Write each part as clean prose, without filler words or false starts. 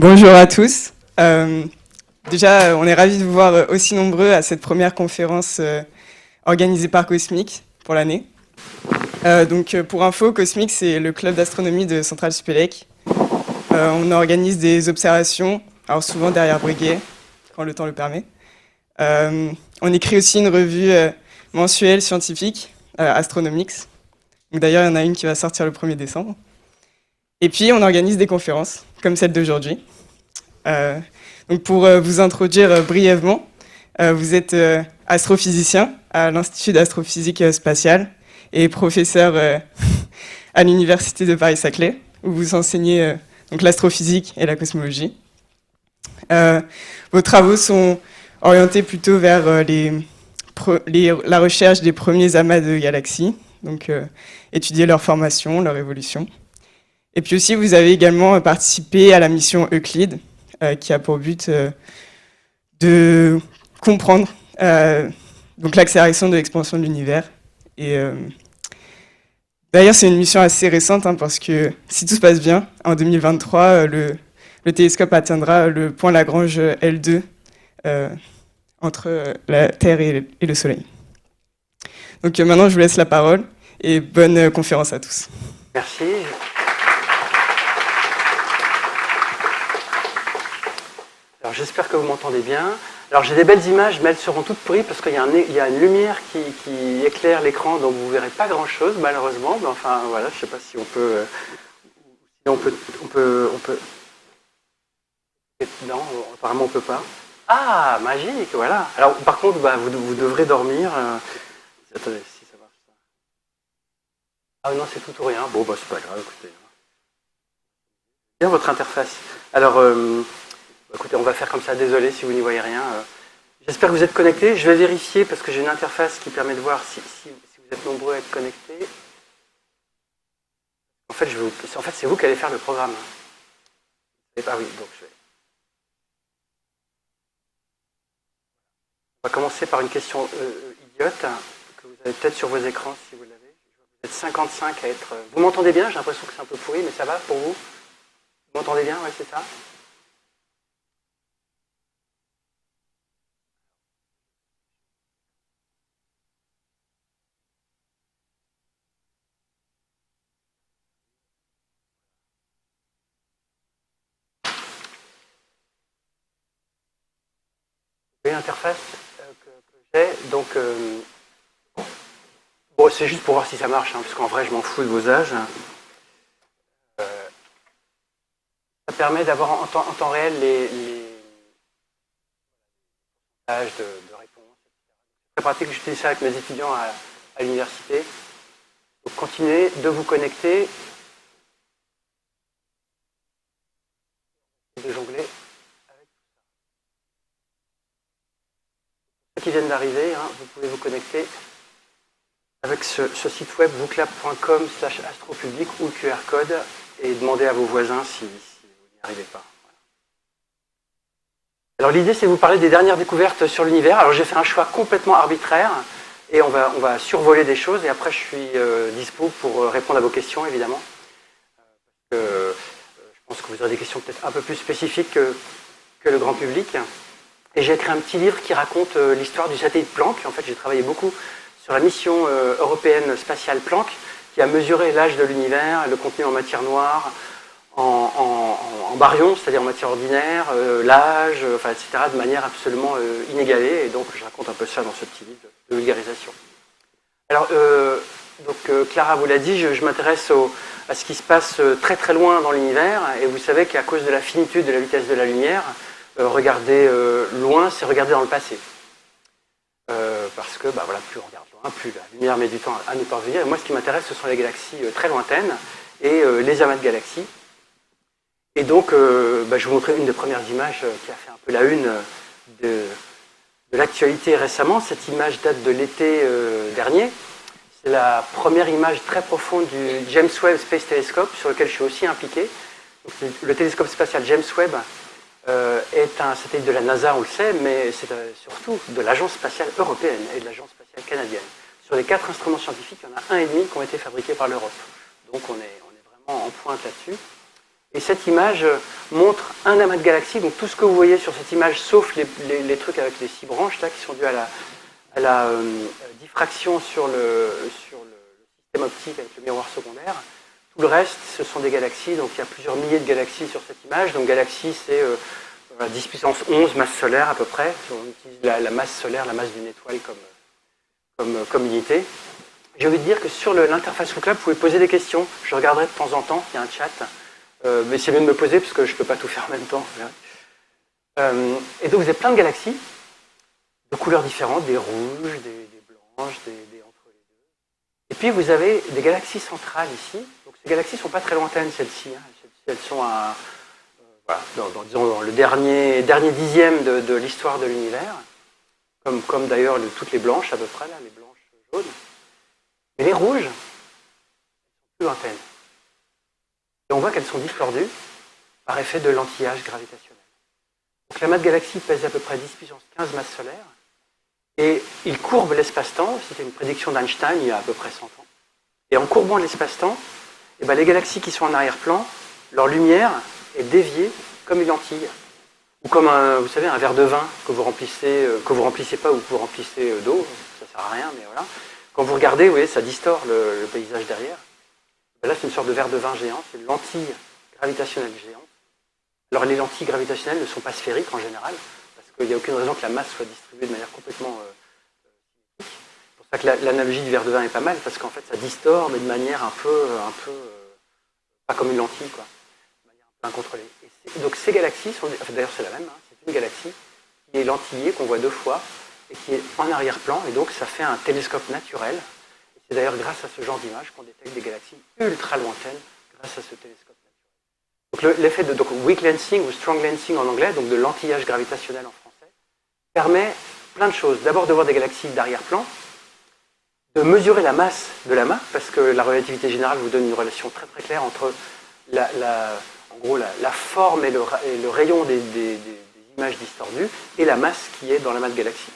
Bonjour à tous. Déjà, on est ravis de vous voir aussi nombreux à cette première conférence organisée par Cosmic pour l'année. Pour info, Cosmic, c'est le club d'astronomie de Centrale Supélec. On organise des observations, alors souvent derrière Breguet, quand le temps le permet. On écrit aussi une revue mensuelle scientifique, Astronomics. D'ailleurs, il y en a une qui va sortir le 1er décembre. Et puis, on organise des conférences, comme celle d'aujourd'hui. Pour vous introduire brièvement, vous êtes astrophysicien à l'Institut d'astrophysique spatiale et professeur à l'Université de Paris-Saclay, où vous enseignez donc l'astrophysique et la cosmologie. Vos travaux sont orientés plutôt vers la recherche des premiers amas de galaxies, donc étudier leur formation, leur évolution. Et puis aussi, vous avez également participé à la mission Euclide, qui a pour but de comprendre donc l'accélération de l'expansion de l'univers. Et d'ailleurs, c'est une mission assez récente, parce que si tout se passe bien, en 2023, le télescope atteindra le point Lagrange L2 entre la Terre et le Soleil. Donc maintenant, je vous laisse la parole et bonne conférence à tous. Merci. Alors j'espère que vous m'entendez bien. Alors j'ai des belles images, mais elles seront toutes pourries parce qu'il y a une lumière qui éclaire l'écran, donc vous ne verrez pas grand-chose malheureusement. Mais enfin voilà, je ne sais pas si on peut... on peut... Non, apparemment on ne peut pas. Ah, magique, voilà. Alors par contre, vous devrez dormir. Attendez, si ça marche. Ah non, c'est tout ou rien. Bon, c'est pas grave, écoutez. Bien votre interface. Alors... écoutez, on va faire comme ça, désolé si vous n'y voyez rien. J'espère que vous êtes connectés. Je vais vérifier parce que j'ai une interface qui permet de voir si vous êtes nombreux à être connectés. En fait, c'est vous qui allez faire le programme. Ah oui, donc je vais... On va commencer par une question idiote que vous avez peut-être sur vos écrans si vous l'avez. Vous êtes 55 à être... Vous m'entendez bien? J'ai l'impression que c'est un peu pourri, mais ça va pour vous? Vous m'entendez bien? Oui, c'est ça. L'interface que j'ai, donc bon, c'est juste pour voir si ça marche, parce qu'en vrai je m'en fous de vos âges. Ça permet d'avoir en temps réel les âges de réponse. C'est très pratique, j'utilise ça avec mes étudiants à l'université. Donc continuez de vous connecter, de jongler. Qui viennent d'arriver, vous pouvez vous connecter avec ce site web voclab.com/astropublic ou le QR code et demander à vos voisins si vous n'y arrivez pas. Voilà. Alors l'idée c'est de vous parler des dernières découvertes sur l'univers. Alors j'ai fait un choix complètement arbitraire et on va survoler des choses et après je suis dispo pour répondre à vos questions évidemment. Je pense que vous aurez des questions peut-être un peu plus spécifiques que le grand public. Et j'ai écrit un petit livre qui raconte l'histoire du satellite Planck. En fait, j'ai travaillé beaucoup sur la mission européenne spatiale Planck, qui a mesuré l'âge de l'univers, le contenu en matière noire, en baryons, c'est-à-dire en matière ordinaire, l'âge, etc., de manière absolument inégalée. Et donc, je raconte un peu ça dans ce petit livre de vulgarisation. Alors, Clara vous l'a dit, je m'intéresse à ce qui se passe très très loin dans l'univers. Et vous savez qu'à cause de la finitude de la vitesse de la lumière, regarder loin, c'est regarder dans le passé. Parce que voilà, plus on regarde loin, plus la lumière met du temps à nous parvenir. Et moi, ce qui m'intéresse, ce sont les galaxies très lointaines et les amas de galaxies. Et donc, je vais vous montrer une des premières images qui a fait un peu la une de l'actualité récemment. Cette image date de l'été dernier. C'est la première image très profonde du James Webb Space Telescope, sur lequel je suis aussi impliqué. Donc, le télescope spatial James Webb est un satellite de la NASA, on le sait, mais c'est surtout de l'Agence spatiale européenne et de l'Agence spatiale canadienne. Sur les 4 instruments scientifiques, il y en a 1,5 qui ont été fabriqués par l'Europe. Donc on est vraiment en pointe là-dessus. Et cette image montre un amas de galaxies. Donc tout ce que vous voyez sur cette image, sauf les trucs avec les 6 branches là, qui sont dus à la diffraction sur le système optique avec le miroir secondaire. Tout le reste, ce sont des galaxies. Donc il y a plusieurs milliers de galaxies sur cette image. Donc galaxie, c'est 10 puissance 11 masse solaire à peu près. On utilise la masse solaire, la masse d'une étoile comme unité. J'ai envie de dire que sur l'interface Looklab, vous pouvez poser des questions. Je regarderai de temps en temps, il y a un chat. Mais c'est mieux de me poser parce que je ne peux pas tout faire en même temps. Et donc vous avez plein de galaxies, de couleurs différentes, des rouges, des blanches, des entre les deux. Et puis vous avez des galaxies centrales ici. Donc ces galaxies ne sont pas très lointaines, celles-ci. Elles sont à, voilà, disons, le dernier dixième de l'histoire de l'univers, comme d'ailleurs toutes les blanches à peu près, là, les blanches jaunes. Mais les rouges, elles sont plus lointaines. Et on voit qu'elles sont distordues par effet de l'anti-âge gravitationnel. Donc l'amas de galaxies pèse à peu près 10 puissance 15 masses solaires, et il courbe l'espace-temps. C'était une prédiction d'Einstein il y a à peu près 100 ans. Et en courbant l'espace-temps, eh ben, les galaxies qui sont en arrière-plan, leur lumière est déviée comme une lentille, ou comme vous savez, un verre de vin que vous remplissez pas ou que vous remplissez d'eau, ça sert à rien, mais voilà. Quand vous regardez, vous voyez, ça distord le paysage derrière. Là, c'est une sorte de verre de vin géant, c'est une lentille gravitationnelle géante. Alors, les lentilles gravitationnelles ne sont pas sphériques en général, parce qu'il n'y a aucune raison que la masse soit distribuée de manière complètement symétrique. C'est pour ça que l'analogie du verre de vin est pas mal, parce qu'en fait, ça distord, mais de manière un peu pas comme une lentille, quoi, de manière un peu incontrôlée. Donc, ces galaxies sont, enfin, d'ailleurs, c'est la même, hein, c'est une galaxie qui est lentillée, qu'on voit 2 fois, et qui est en arrière-plan, et donc ça fait un télescope naturel. C'est d'ailleurs grâce à ce genre d'image qu'on détecte des galaxies ultra lointaines grâce à ce télescope naturel. Donc l'effet de weak lensing ou strong lensing en anglais, donc de l'anti-âge gravitationnel en français, permet plein de choses. D'abord de voir des galaxies d'arrière-plan, de mesurer la masse de l'amas, parce que la relativité générale vous donne une relation très très claire entre en gros, la forme et le rayon des images distordues et la masse qui est dans l'amas de galaxies.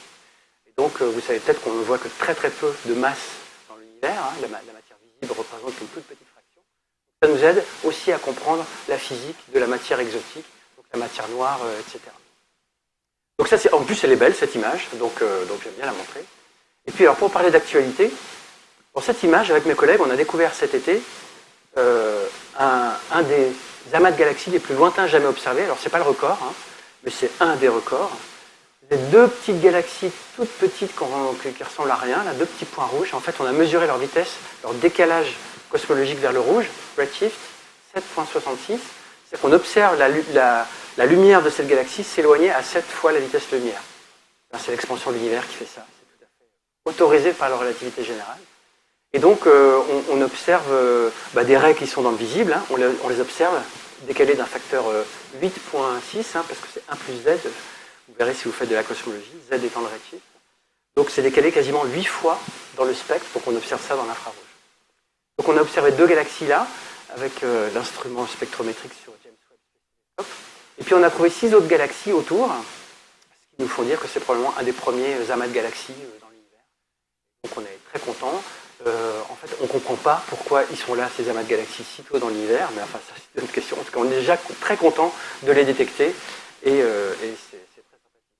Et donc vous savez peut-être qu'on ne voit que très très peu de masse. Hein, la matière visible représente une toute petite fraction. Ça nous aide aussi à comprendre la physique de la matière exotique, donc la matière noire, etc. Donc ça, en plus, elle est belle cette image, donc j'aime bien la montrer. Et puis alors pour parler d'actualité, pour cette image, avec mes collègues, on a découvert cet été un des amas de galaxies les plus lointains jamais observés. Alors c'est pas le record, hein, mais c'est un des records. Ces 2 petites galaxies toutes petites qui ressemblent à rien, là, 2 petits points rouges. En fait, on a mesuré leur vitesse, leur décalage cosmologique vers le rouge, redshift, 7,66. C'est qu'on observe la lumière de cette galaxie s'éloigner à 7 fois la vitesse lumière. C'est l'expansion de l'univers qui fait ça. C'est tout à fait autorisé par la relativité générale. Et donc, on observe des raies qui sont dans le visible. Hein, on les observe décalées d'un facteur 8,6, hein, parce que c'est 1 plus z. Vous verrez si vous faites de la cosmologie, z étant le redshift. Donc c'est décalé quasiment 8 fois dans le spectre, donc on observe ça dans l'infrarouge. Donc on a observé 2 galaxies là, avec l'instrument spectrométrique sur James Webb. Et puis on a trouvé 6 autres galaxies autour, ce qui nous font dire que c'est probablement un des premiers amas de galaxies dans l'univers. Donc on est très contents. En fait, on ne comprend pas pourquoi ils sont là, ces amas de galaxies, si tôt dans l'univers, mais enfin ça c'est une question. En tout cas, on est déjà très contents de les détecter, et c'est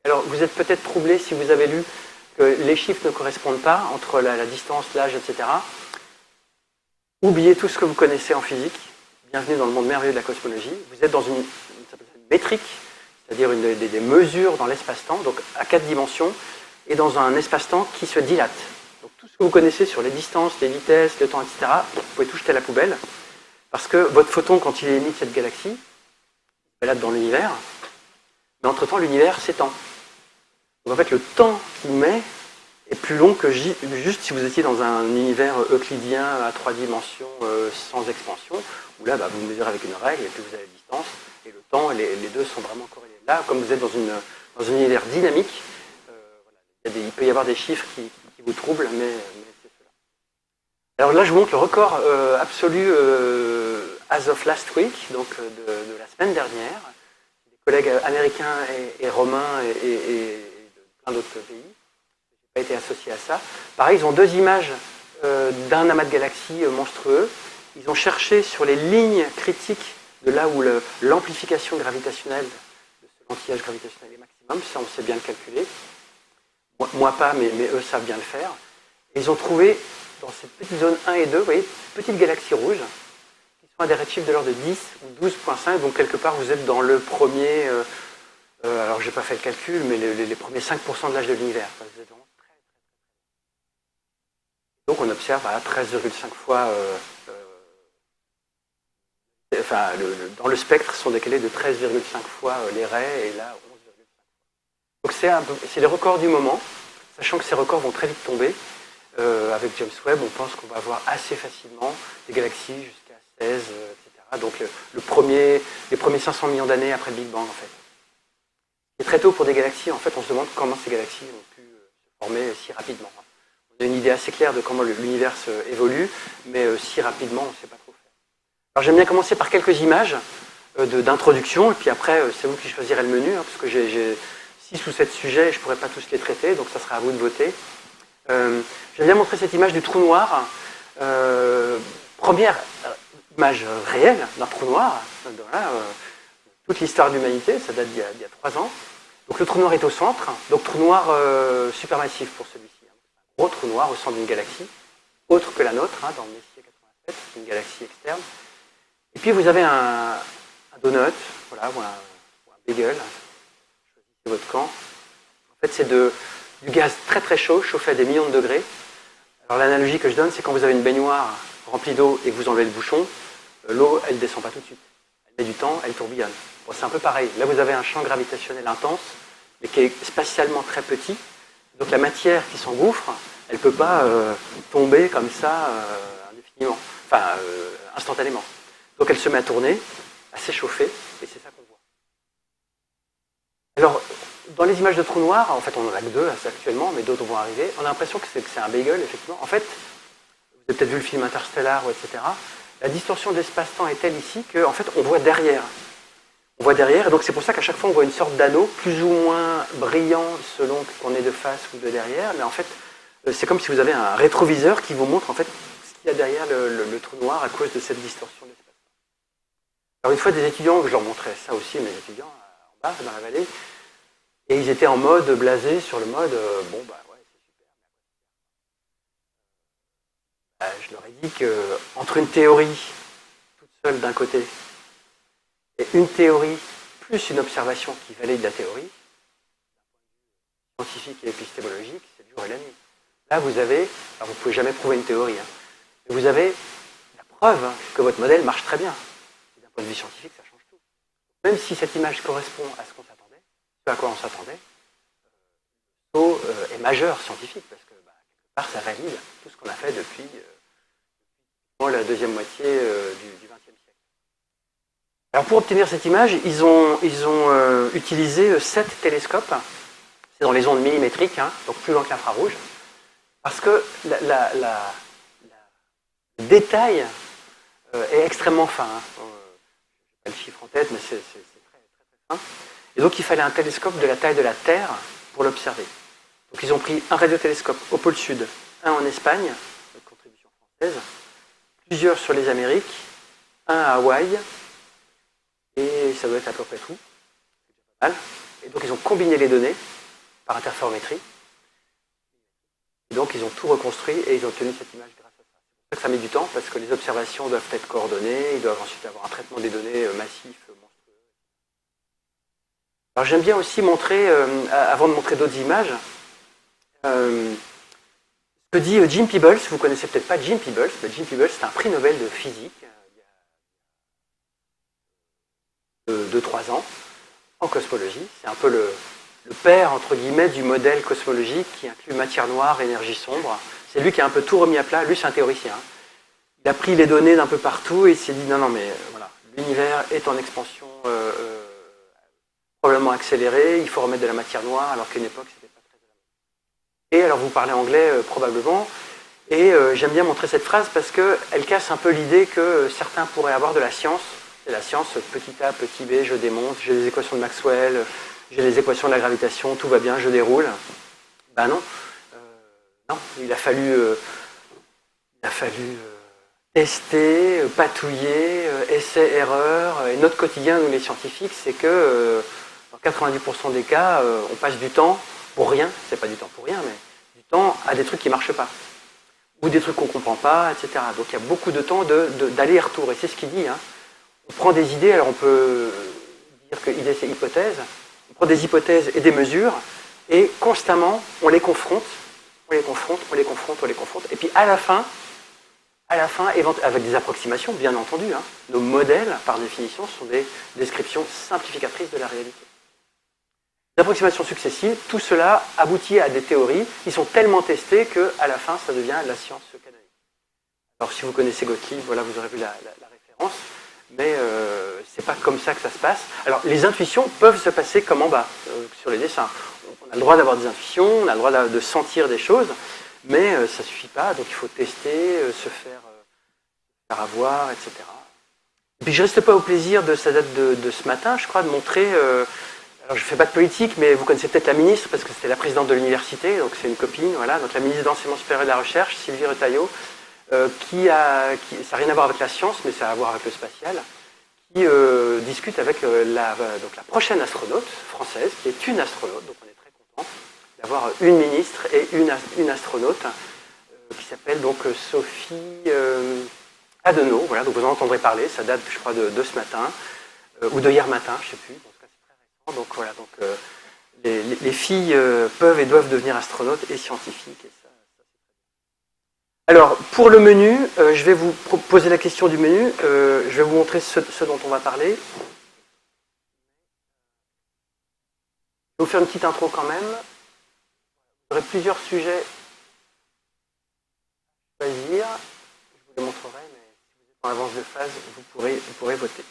alors, vous êtes peut-être troublé si vous avez lu que les chiffres ne correspondent pas entre la distance, l'âge, etc. Oubliez tout ce que vous connaissez en physique. Bienvenue dans le monde merveilleux de la cosmologie. Vous êtes dans une métrique, c'est-à-dire des mesures dans l'espace-temps, donc à 4 dimensions, et dans un espace-temps qui se dilate. Donc tout ce que vous connaissez sur les distances, les vitesses, le temps, etc., vous pouvez tout jeter à la poubelle, parce que votre photon, quand il émite cette galaxie, il balade dans l'univers, mais entre-temps, l'univers s'étend. Donc en fait, le temps qu'il met est plus long que juste si vous étiez dans un univers euclidien à 3 dimensions sans expansion, où là, vous mesurez avec une règle, et puis vous avez la distance, et le temps, les deux sont vraiment corrélés. Là, comme vous êtes dans un univers dynamique, il peut y avoir des chiffres qui vous troublent, mais c'est cela. Alors là, je vous montre le record absolu as of last week, donc de la semaine dernière. Des collègues américains et romains et plein d'autres pays. Je n'ai pas été associé à ça. Pareil, ils ont 2 images d'un amas de galaxies monstrueux. Ils ont cherché sur les lignes critiques de là où l'amplification gravitationnelle de ce lentillage gravitationnel est maximum. Ça, on sait bien le calculer. Moi pas, mais eux savent bien le faire. Et ils ont trouvé, dans cette petite zone 1 et 2, vous voyez, petites galaxies rouges, qui sont à des redshifts de l'ordre de 10 ou 12,5. Donc, quelque part, vous êtes dans le premier... alors, je n'ai pas fait le calcul, mais les premiers 5% de l'âge de l'univers. Vous êtes vraiment très. Donc, on observe à 13,5 fois... dans le spectre, sont décalés de 13,5 fois les raies, et là, 11,5. Donc, c'est les records du moment, sachant que ces records vont très vite tomber. Avec James Webb, on pense qu'on va avoir assez facilement des galaxies jusqu'à 16, etc. Donc, les premiers 500 millions d'années après le Big Bang, en fait. Et très tôt pour des galaxies, en fait, on se demande comment ces galaxies ont pu se former si rapidement. On a une idée assez claire de comment l'univers évolue, mais si rapidement, on ne sait pas trop faire. Alors, j'aime bien commencer par quelques images d'introduction, et puis après, c'est vous qui choisirez le menu, hein, parce que j'ai 6 ou 7 sujets, et je ne pourrai pas tous les traiter, donc ça sera à vous de voter. J'aime bien montrer cette image du trou noir. Première image réelle d'un trou noir. Voilà, toute l'histoire de l'humanité, ça date d'il y a 3 ans. Donc le trou noir est au centre. Donc trou noir supermassif pour celui-ci. Un gros trou noir au centre d'une galaxie, autre que la nôtre, hein, dans le Messier 87, une galaxie externe. Et puis vous avez un donut, voilà, ou un bagel. Choisissez votre camp. En fait, c'est du gaz très très chaud, chauffé à des millions de degrés. Alors l'analogie que je donne, c'est quand vous avez une baignoire remplie d'eau et que vous enlevez le bouchon, l'eau, elle ne descend pas tout de suite. Elle met du temps, elle tourbillonne. Bon, c'est un peu pareil. Là, vous avez un champ gravitationnel intense, mais qui est spatialement très petit. Donc la matière qui s'engouffre, elle ne peut pas tomber comme ça indéfiniment, enfin instantanément. Donc elle se met à tourner, à s'échauffer, et c'est ça qu'on voit. Alors, dans les images de trous noirs, en fait on en a que 2 actuellement, mais d'autres vont arriver, on a l'impression que c'est un bagel, effectivement. En fait, vous avez peut-être vu le film Interstellar, etc. La distorsion de l'espace-temps est telle ici qu'en fait on voit derrière. On voit derrière, et donc c'est pour ça qu'à chaque fois on voit une sorte d'anneau, plus ou moins brillant selon qu'on est de face ou de derrière, mais en fait c'est comme si vous avez un rétroviseur qui vous montre en fait ce qu'il y a derrière le trou noir à cause de cette distorsion de l'espace-temps. Alors une fois des étudiants, je leur montrais ça aussi, mes étudiants en bas, dans la vallée, et ils étaient en mode blasé sur le mode bon bah ouais c'est super. Je leur ai dit qu'entre une théorie toute seule d'un côté et une théorie plus une observation qui valide la théorie, scientifique et épistémologique, c'est le jour et la nuit. Là vous avez, alors vous ne pouvez jamais prouver une théorie, hein, mais vous avez la preuve que votre modèle marche très bien. Et d'un point de vue scientifique, ça change tout. Même si cette image correspond à ce qu'on s'attendait, ce à quoi on s'attendait, le saut est majeur scientifique, parce que quelque part ça valide tout ce qu'on a fait depuis la deuxième moitié du XXe siècle. Alors pour obtenir cette image, ils ont utilisé 7 télescopes, c'est dans les ondes millimétriques, hein, donc plus loin que l'infrarouge, parce que le détail est extrêmement fin. Hein. Je n'ai pas le chiffre en tête, mais c'est très, très, très fin. Et donc il fallait un télescope de la taille de la Terre pour l'observer. Donc ils ont pris un radiotélescope au pôle sud, un en Espagne, une contribution française, plusieurs sur les Amériques, un à Hawaï, et ça doit être à peu près tout. C'est pas mal. Et donc ils ont combiné les données par interférométrie. Et donc ils ont tout reconstruit et ils ont obtenu cette image grâce à ça. C'est pour ça que ça met du temps, parce que les observations doivent être coordonnées, ils doivent ensuite avoir un traitement des données massif, monstrueux. Alors j'aime bien aussi montrer, avant de montrer d'autres images, ce que dit Jim Peebles. Vous ne connaissez peut-être pas Jim Peebles, mais Jim Peebles, c'est un prix Nobel de physique il y a 2-3 ans, en cosmologie. C'est un peu le père, entre guillemets, du modèle cosmologique qui inclut matière noire, énergie sombre. C'est lui qui a un peu tout remis à plat. Lui, c'est un théoricien. Il a pris les données d'un peu partout et il s'est dit non, mais voilà, l'univers est en expansion probablement accélérée, il faut remettre de la matière noire, alors qu'à une époque, c'était pas très de la matière. Et alors, vous parlez anglais probablement, et j'aime bien montrer cette phrase parce qu'elle casse un peu l'idée que certains pourraient avoir de la science. C'est la science, petit a, petit b, je démontre, j'ai les équations de Maxwell, j'ai les équations de la gravitation, tout va bien, je déroule. Ben non, non, il a fallu tester, patouiller, essai-erreur. Et notre quotidien, nous les scientifiques, c'est que dans 90% des cas, on passe du temps pour rien, c'est pas du temps pour rien, mais du temps à des trucs qui ne marchent pas. Ou des trucs qu'on ne comprend pas, etc. Donc il y a beaucoup de temps d'aller et retour. Et c'est ce qu'il dit. Hein. On prend des idées, alors on peut dire que idée c'est hypothèse. On prend des hypothèses et des mesures, et constamment, on les confronte, on les confronte, on les confronte, on les confronte. Et puis à la fin, avec des approximations, bien entendu, hein, nos modèles, par définition, sont des descriptions simplificatrices de la réalité. Les approximations successives, tout cela aboutit à des théories qui sont tellement testées qu'à la fin, ça devient la science canonique. Alors si vous connaissez Gottlieb, voilà, vous aurez vu la référence, mais c'est pas comme ça que ça se passe. Alors les intuitions peuvent se passer comme en bas, sur les dessins. On a le droit d'avoir des intuitions, on a le droit de sentir des choses, mais ça ne suffit pas, donc il faut tester, se faire avoir, etc. Et puis je ne reste pas au plaisir de sa date de ce matin, je crois, de montrer... alors je ne fais pas de politique, mais vous connaissez peut-être la ministre, parce que c'était la présidente de l'université, donc c'est une copine, voilà, donc la ministre de l'Enseignement supérieur et de la Recherche, Sylvie Retailleau, ça n'a rien à voir avec la science, mais ça a à voir avec le spatial, qui discute avec donc la prochaine astronaute française, qui est une astronaute, donc on est très content d'avoir une ministre et une astronaute, qui s'appelle donc Sophie Adenau, voilà, donc vous en entendrez parler, ça date je crois de ce matin, ou de hier matin, je ne sais plus, en tout cas c'est très récent, donc voilà, donc les filles peuvent et doivent devenir astronautes et scientifiques, et ça alors, pour le menu, je vais vous poser la question du menu, je vais vous montrer ce dont on va parler. Je vais vous faire une petite intro quand même. J'aurai plusieurs sujets à choisir. Je vous les montrerai, mais si vous êtes en avance de phase, vous pourrez voter.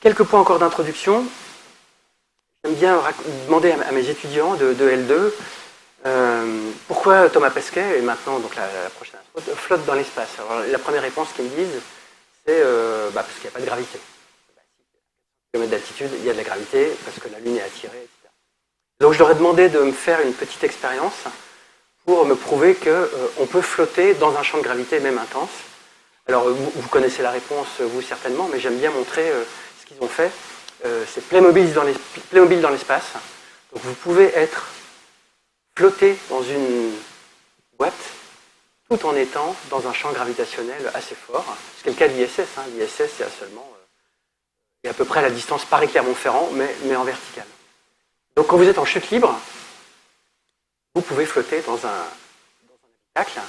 Quelques points encore d'introduction. J'aime bien demander à mes étudiants de L2 pourquoi Thomas Pesquet, et maintenant donc la prochaine astronaute, flotte dans l'espace. Alors la première réponse qu'ils me disent, c'est parce qu'il n'y a pas de gravité. 100 km d'altitude, il y a de la gravité, parce que la Lune est attirée, etc. Donc je leur ai demandé de me faire une petite expérience pour me prouver qu'on peut flotter dans un champ de gravité même intense. Alors vous connaissez la réponse, vous certainement, mais j'aime bien montrer ce qu'ils ont fait. C'est Playmobil dans l'espace. Donc vous pouvez flotter dans une boîte tout en étant dans un champ gravitationnel assez fort. C'est le cas de l'ISS. Hein. L'ISS, c'est à peu près la distance Paris-Clermont-Ferrand, mais en verticale. Donc quand vous êtes en chute libre, vous pouvez flotter dans un habitacle.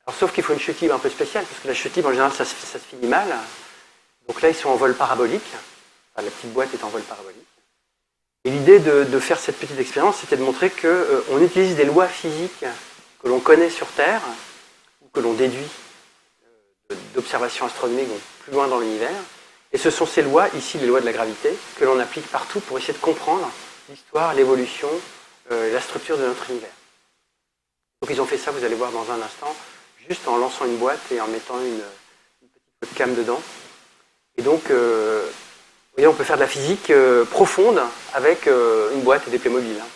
Alors, sauf qu'il faut une chute libre un peu spéciale, parce que la chute libre, en général, ça se finit mal. Donc là, ils sont en vol parabolique. Enfin, la petite boîte est en vol parabolique. Et l'idée de faire cette petite expérience, c'était de montrer qu'on utilise des lois physiques que l'on connaît sur Terre, ou que l'on déduit d'observations astronomiques donc plus loin dans l'univers. Et ce sont ces lois, ici les lois de la gravité, que l'on applique partout pour essayer de comprendre l'histoire, l'évolution, la structure de notre univers. Donc ils ont fait ça, vous allez voir dans un instant, juste en lançant une boîte et en mettant une petite webcam dedans. Et donc, vous voyez, on peut faire de la physique profonde avec une boîte et des Playmobil. Hein.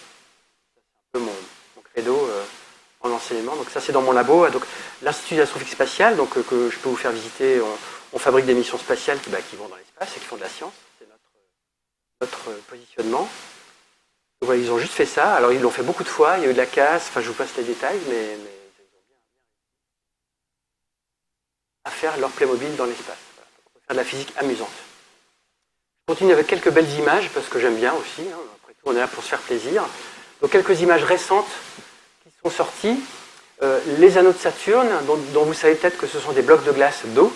C'est un peu mon credo en enseignement. Donc ça, c'est dans mon labo. Donc l'Institut d'astrophysique spatiale, donc, que je peux vous faire visiter. On fabrique des missions spatiales qui vont dans l'espace et qui font de la science. C'est notre positionnement. Donc, voilà, ils ont juste fait ça. Alors ils l'ont fait beaucoup de fois. Il y a eu de la casse. Enfin, je vous passe les détails, mais ils ont bien à faire leur Playmobil dans l'espace. Voilà. On peut faire de la physique amusante. Je continue avec quelques belles images, parce que j'aime bien aussi. Hein. Après tout, on est là pour se faire plaisir. Donc quelques images récentes qui sont sorties. Les anneaux de Saturne, dont vous savez peut-être que ce sont des blocs de glace d'eau,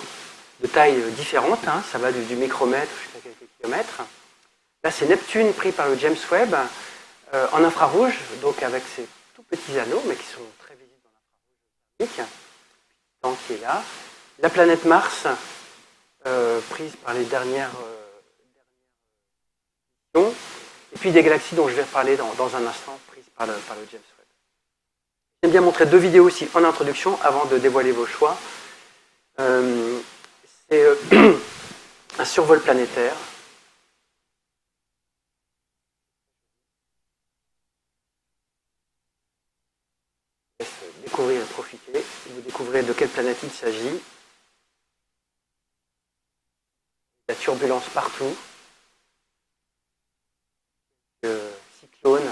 de tailles différentes. Hein. Ça va du micromètre jusqu'à quelques kilomètres. Là, c'est Neptune pris par le James Webb en infrarouge, donc avec ces tout petits anneaux, mais qui sont très visibles dans l'infrarouge. Tant qui est là. La planète Mars, prise par les dernières et puis des galaxies dont je vais reparler dans un instant, prises par le James Webb. J'aime bien montrer deux vidéos aussi en introduction, avant de dévoiler vos choix. C'est un survol planétaire. Je vais déplacer découvrir et profiter. Vous découvrez de quelle planète il s'agit. La turbulence partout. Cyclone.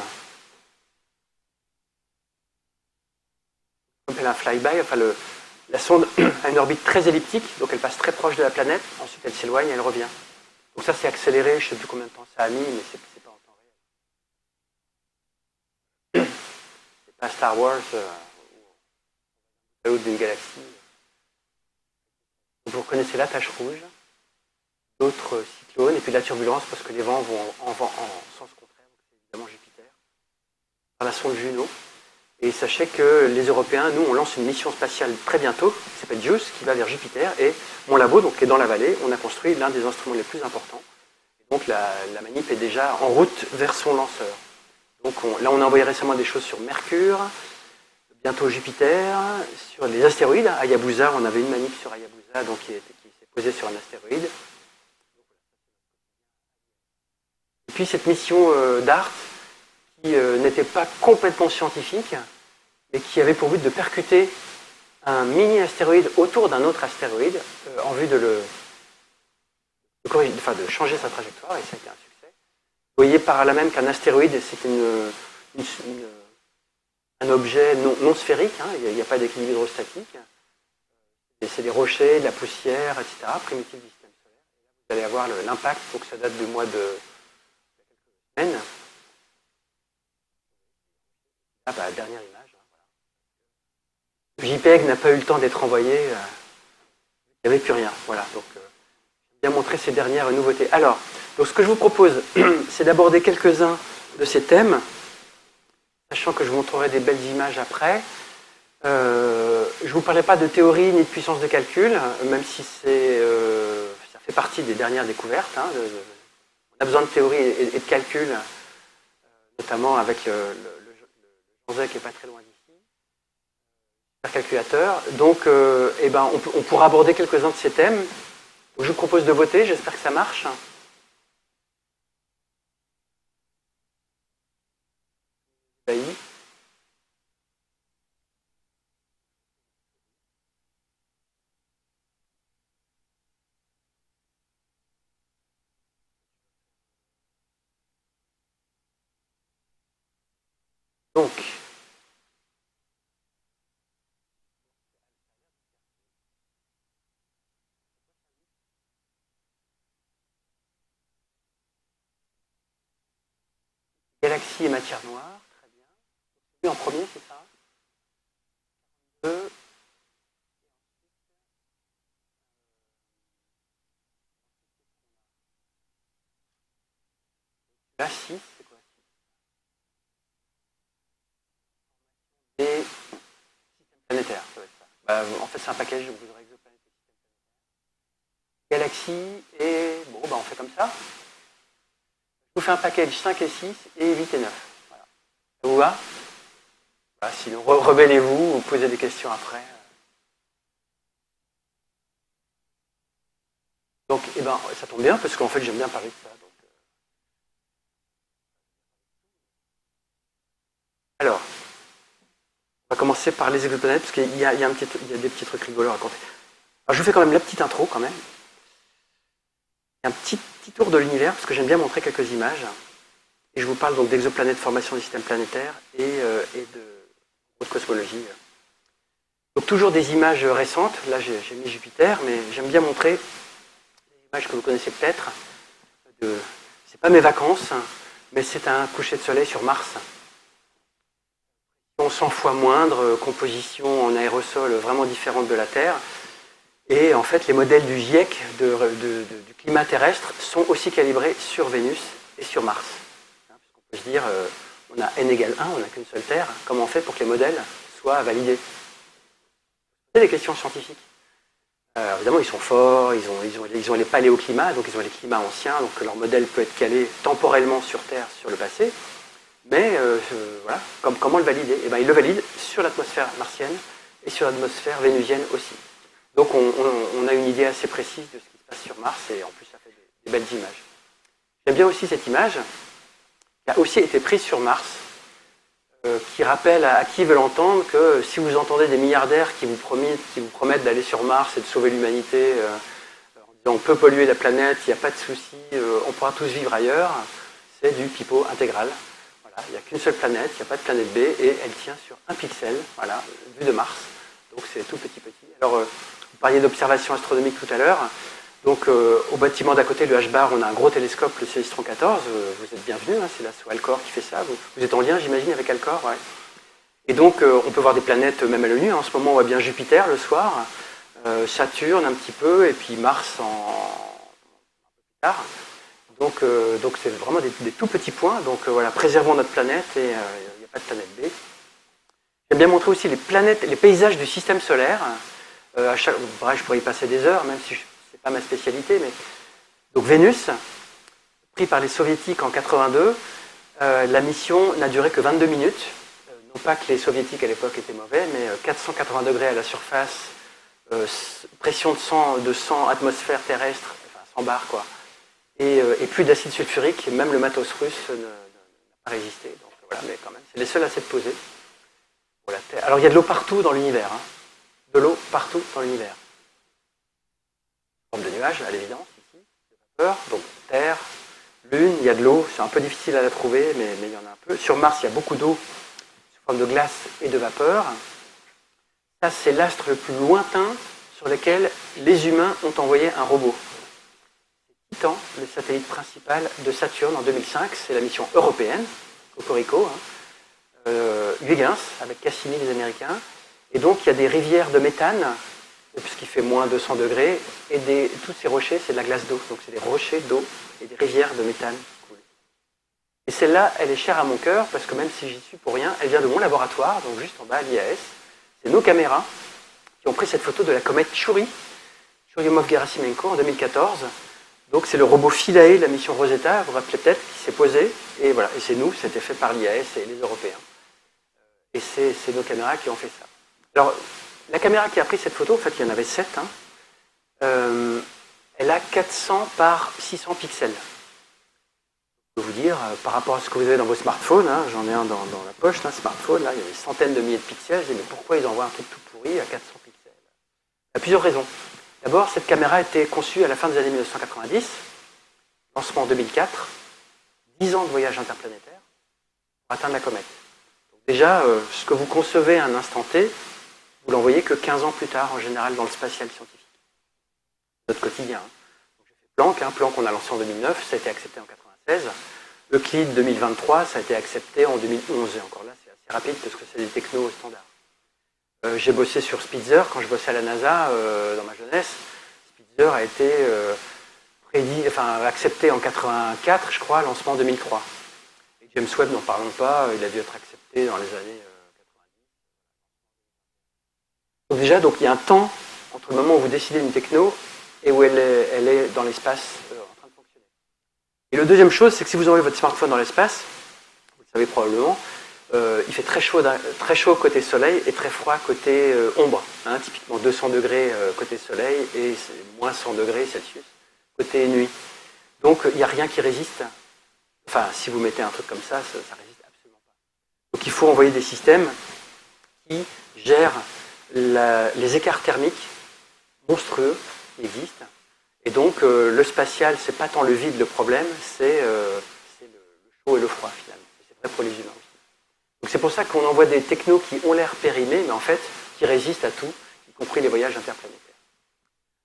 On appelle un flyby. Enfin, la sonde a une orbite très elliptique, donc elle passe très proche de la planète. Ensuite, elle s'éloigne et elle revient. Donc ça, c'est accéléré. Je ne sais plus combien de temps ça a mis, mais c'est pas en temps réel. C'est pas Star Wars ou d'une galaxie. Vous reconnaissez la tache rouge, d'autres cyclones, et puis la turbulence, parce que les vents vont en sens contraire, donc c'est évidemment Jupiter, par la sonde Juno. Et sachez que les Européens, nous, on lance une mission spatiale très bientôt, qui s'appelle JUICE, qui va vers Jupiter, et mon labo, donc, qui est dans la vallée, on a construit l'un des instruments les plus importants. Et donc la manip est déjà en route vers son lanceur. Donc là, on a envoyé récemment des choses sur Mercure, bientôt Jupiter, sur les astéroïdes. Hayabusa, on avait une manip sur Hayabusa, donc qui s'est posée sur un astéroïde. Et puis cette mission DART, qui n'était pas complètement scientifique, et qui avait pour but de percuter un mini-astéroïde autour d'un autre astéroïde, en vue de changer sa trajectoire, et ça a été un succès. Vous voyez par là même qu'un astéroïde, c'est un objet non sphérique, hein, il n'y a pas d'équilibre hydrostatique, et c'est des rochers, de la poussière, etc., primitif du système solaire. Et là, vous allez avoir l'impact, donc ça date du mois de quelques semaines. Ah bah, dernière image. Hein, voilà. JPEG n'a pas eu le temps d'être envoyé, il n'y avait plus rien. Voilà, donc j'ai bien montré ces dernières nouveautés. Alors, donc, ce que je vous propose, c'est d'aborder quelques-uns de ces thèmes, sachant que je vous montrerai des belles images après. Je ne vous parlerai pas de théorie ni de puissance de calcul, même si ça fait partie des dernières découvertes. Hein, on a besoin de théorie et de calcul, notamment avec le Jean-Zé qui n'est pas très loin d'ici, calculateur. Donc, on pourra aborder quelques-uns de ces thèmes. Donc, je vous propose de voter, j'espère que ça marche. Donc, galaxie et matière noire, très bien. Lui en premier, c'est ça. 2. Là, 6, c'est quoi? Et système planétaire, ça va être ça. Bah, en fait, c'est un package, donc vous aurez exoplanète et système planétaire. Galaxie et... Bon, bah, on fait comme ça. Je vous fais un package 5 et 6 et 8 et 9. Voilà. Ça vous va? Voilà, sinon, rebellez-vous, vous posez des questions après. Donc, ça tombe bien, parce qu'en fait, j'aime bien parler de ça. Donc, alors, on va commencer par les exoplanètes, parce qu'il y a des petits trucs rigolos à raconter. Alors, je vous fais quand même la petite intro, quand même. Un petit tour de l'univers, parce que j'aime bien montrer quelques images. Et je vous parle donc d'exoplanètes, formation des systèmes planétaires et de cosmologie. Donc toujours des images récentes. Là, j'ai mis Jupiter, mais j'aime bien montrer des images que vous connaissez peut-être. C'est pas mes vacances, mais c'est un coucher de soleil sur Mars. 100 fois moindre, composition en aérosol vraiment différente de la Terre. Et en fait, les modèles du GIEC, du climat terrestre, sont aussi calibrés sur Vénus et sur Mars. Parce qu'on peut se dire, on a n égale 1, on n'a qu'une seule Terre. Comment on fait pour que les modèles soient validés? C'est des questions scientifiques. Évidemment, ils sont forts, ils ont les paléoclimats, donc ils ont les climats anciens, donc leur modèle peut être calé temporellement sur Terre, sur le passé. Mais voilà, comment le valider? Il le valide sur l'atmosphère martienne et sur l'atmosphère vénusienne aussi. Donc on a une idée assez précise de ce qui se passe sur Mars, et en plus ça fait des belles images. J'aime bien aussi cette image, qui a aussi été prise sur Mars, qui rappelle à qui veut l'entendre que si vous entendez des milliardaires qui vous promettent d'aller sur Mars et de sauver l'humanité, en disant on peut polluer la planète, il n'y a pas de souci, on pourra tous vivre ailleurs, c'est du pipeau intégral. Voilà, il n'y a qu'une seule planète, il n'y a pas de planète B, et elle tient sur un pixel, voilà, vue de Mars. Donc c'est tout petit. Alors, vous parliez d'observation astronomique tout à l'heure. Donc, au bâtiment d'à côté, le H-bar, on a un gros télescope, le Célestron 14. Vous êtes bienvenus, hein, c'est l'assaut Alcor qui fait ça. Vous êtes en lien, j'imagine, avec Alcor, ouais. Et donc, on peut voir des planètes même à l'œil nu. En ce moment, on voit bien Jupiter le soir, Saturne un petit peu, et puis Mars un peu plus tard. Donc c'est vraiment des tout petits points. Donc, voilà, préservons notre planète et il n'y a pas de planète B. J'aime bien montrer aussi les planètes, les paysages du système solaire. Bref, je pourrais y passer des heures, même si c'est pas ma spécialité. Mais... Donc Vénus, pris par les soviétiques en 82, la mission n'a duré que 22 minutes. Non pas que les soviétiques à l'époque étaient mauvais, mais 480 degrés à la surface, pression de 100 atmosphères terrestres, enfin 100 bars quoi, et plus d'acide sulfurique, même le matos russe n'a pas résisté. Donc voilà, mais quand même, c'est les seuls à s'être posés. Alors il y a de l'eau partout dans l'univers, hein. De l'eau partout dans l'univers. Forme de nuages, à l'évidence, ici, de vapeur, donc Terre, Lune, il y a de l'eau, c'est un peu difficile à la trouver, mais il y en a un peu. Sur Mars, il y a beaucoup d'eau, sous forme de glace et de vapeur. Ça, c'est l'astre le plus lointain sur lequel les humains ont envoyé un robot. Titan, le satellite principal de Saturne en 2005, c'est la mission européenne, Cocorico, hein. Huygens, avec Cassini, les Américains. Et donc, il y a des rivières de méthane, puisqu'il fait moins 200 degrés, et tous ces rochers, c'est de la glace d'eau. Donc, c'est des rochers d'eau et des rivières de méthane qui coulent. Et celle-là, elle est chère à mon cœur, parce que même si j'y suis pour rien, elle vient de mon laboratoire, donc juste en bas à l'IAS. C'est nos caméras qui ont pris cette photo de la comète Churyumov-Gerasimenko en 2014. Donc, c'est le robot Philae, la mission Rosetta, vous vous rappelez peut-être, qui s'est posé. Et voilà, et c'est nous, c'était fait par l'IAS et les Européens. Et c'est nos caméras qui ont fait ça. Alors, la caméra qui a pris cette photo, en fait, il y en avait 7, hein, elle a 400 par 600 pixels. Je peux vous dire, par rapport à ce que vous avez dans vos smartphones, hein, j'en ai un dans la poche, un smartphone, là, il y a des centaines de milliers de pixels, je dis, mais pourquoi ils envoient un truc tout pourri à 400 pixels? Il y a plusieurs raisons. D'abord, cette caméra a été conçue à la fin des années 1990, lancement en 2004, 10 ans de voyage interplanétaire pour atteindre la comète. Donc déjà, ce que vous concevez à un instant T, vous l'envoyez que 15 ans plus tard, en général, dans le spatial scientifique. Notre quotidien. Hein. Donc, j'ai fait Planck, Planck on a lancé en 2009, ça a été accepté en 1996. Euclide 2023, ça a été accepté en 2011. Et encore là, c'est assez rapide parce que c'est des technos standards. J'ai bossé sur Spitzer, quand je bossais à la NASA, dans ma jeunesse. Spitzer a été accepté en 1984, je crois, lancement en 2003. Et James Webb, n'en parlons pas, il a dû être accepté dans les années... Donc déjà, il y a un temps entre le moment où vous décidez d'une techno et où elle est dans l'espace en train de fonctionner. Et la deuxième chose, c'est que si vous envoyez votre smartphone dans l'espace, vous le savez probablement, il fait très chaud côté soleil et très froid côté ombre. Hein, typiquement 200 degrés côté soleil et moins 100 degrés Celsius côté nuit. Donc il n'y a rien qui résiste. Enfin, si vous mettez un truc comme ça résiste absolument pas. Donc il faut envoyer des systèmes qui gèrent les écarts thermiques monstrueux qui existent. Et donc, le spatial, c'est pas tant le vide le problème, c'est le chaud et le froid, finalement. C'est vrai pour les humains aussi. Donc, c'est pour ça qu'on envoie des technos qui ont l'air périmés, mais en fait, qui résistent à tout, y compris les voyages interplanétaires.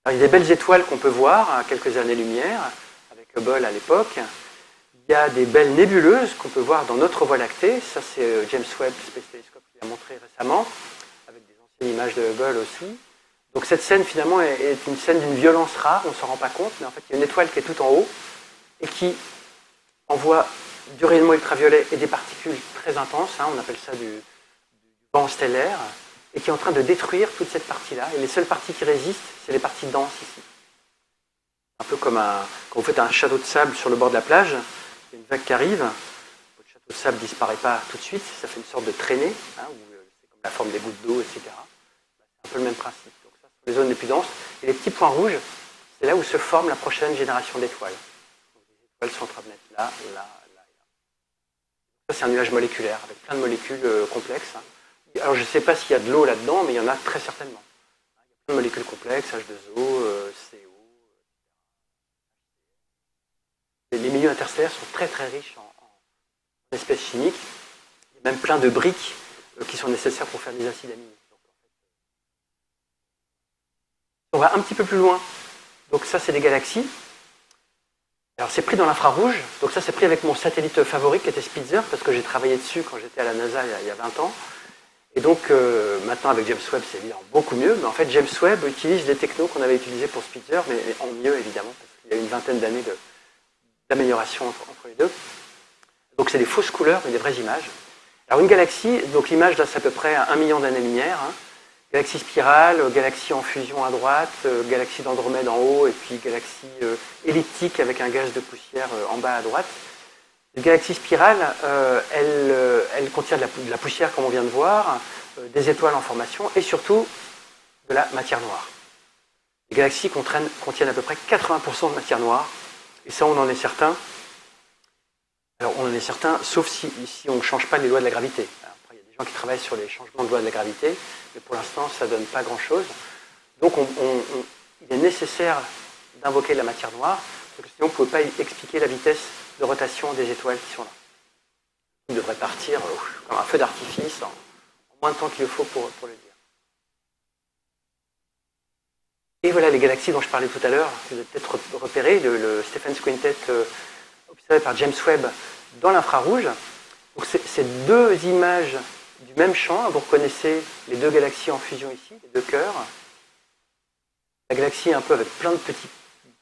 Alors, il y a des belles étoiles qu'on peut voir à quelques années-lumière, avec Hubble à l'époque. Il y a des belles nébuleuses qu'on peut voir dans notre Voie lactée. Ça, c'est James Webb Space Telescope qui l'a montré récemment. Une image de Hubble aussi. Donc cette scène finalement est une scène d'une violence rare, on ne s'en rend pas compte, mais en fait il y a une étoile qui est tout en haut et qui envoie du rayonnement ultraviolet et des particules très intenses, hein, on appelle ça du vent stellaire, et qui est en train de détruire toute cette partie-là. Et les seules parties qui résistent, c'est les parties denses ici. Un peu comme quand vous faites un château de sable sur le bord de la plage, il y a une vague qui arrive, votre château de sable ne disparaît pas tout de suite, ça fait une sorte de traînée, hein, c'est comme la forme des gouttes d'eau, etc. C'est un peu le même principe. Donc ça, ce sont les zones les plus denses. Et les petits points rouges, c'est là où se forme la prochaine génération d'étoiles. Donc les étoiles sont en train de naître là, là, là, là. Ça, c'est un nuage moléculaire, avec plein de molécules complexes. Alors, je ne sais pas s'il y a de l'eau là-dedans, mais il y en a très certainement. Il y a plein de molécules complexes, H2O, CO. Les milieux interstellaires sont très très riches en espèces chimiques. Il y a même plein de briques qui sont nécessaires pour faire des acides aminés. On va un petit peu plus loin. Donc ça, c'est des galaxies. Alors c'est pris dans l'infrarouge. Donc ça, c'est pris avec mon satellite favori qui était Spitzer, parce que j'ai travaillé dessus quand j'étais à la NASA il y a 20 ans. Et donc maintenant avec James Webb, c'est évidemment beaucoup mieux. Mais en fait, James Webb utilise des technos qu'on avait utilisés pour Spitzer, mais en mieux évidemment, parce qu'il y a une vingtaine d'années d'amélioration entre les deux. Donc c'est des fausses couleurs, mais des vraies images. Alors une galaxie, donc l'image là c'est à peu près 1 million d'années-lumière. Galaxie spirale, galaxie en fusion à droite, galaxie d'Andromède en haut, et puis galaxie elliptique avec un gaz de poussière en bas à droite. Une galaxie spirale, elle contient de la poussière comme on vient de voir, des étoiles en formation, et surtout de la matière noire. Les galaxies contiennent à peu près 80% de matière noire, et ça on en est certain. Alors on en est certain, sauf si on ne change pas les lois de la gravité. Après, il y a des gens qui travaillent sur les changements de loi de la gravité, mais pour l'instant ça ne donne pas grand-chose. Donc il est nécessaire d'invoquer la matière noire, parce que sinon on ne pouvait pas expliquer la vitesse de rotation des étoiles qui sont là. Il devrait partir comme un feu d'artifice en moins de temps qu'il le faut pour le dire. Et voilà les galaxies dont je parlais tout à l'heure, que vous avez peut-être repéré, le Stephan's Quintet observé par James Webb dans l'infrarouge. Donc c'est deux images du même champ. Vous reconnaissez les deux galaxies en fusion ici, les deux cœurs. La galaxie un peu avec plein de petits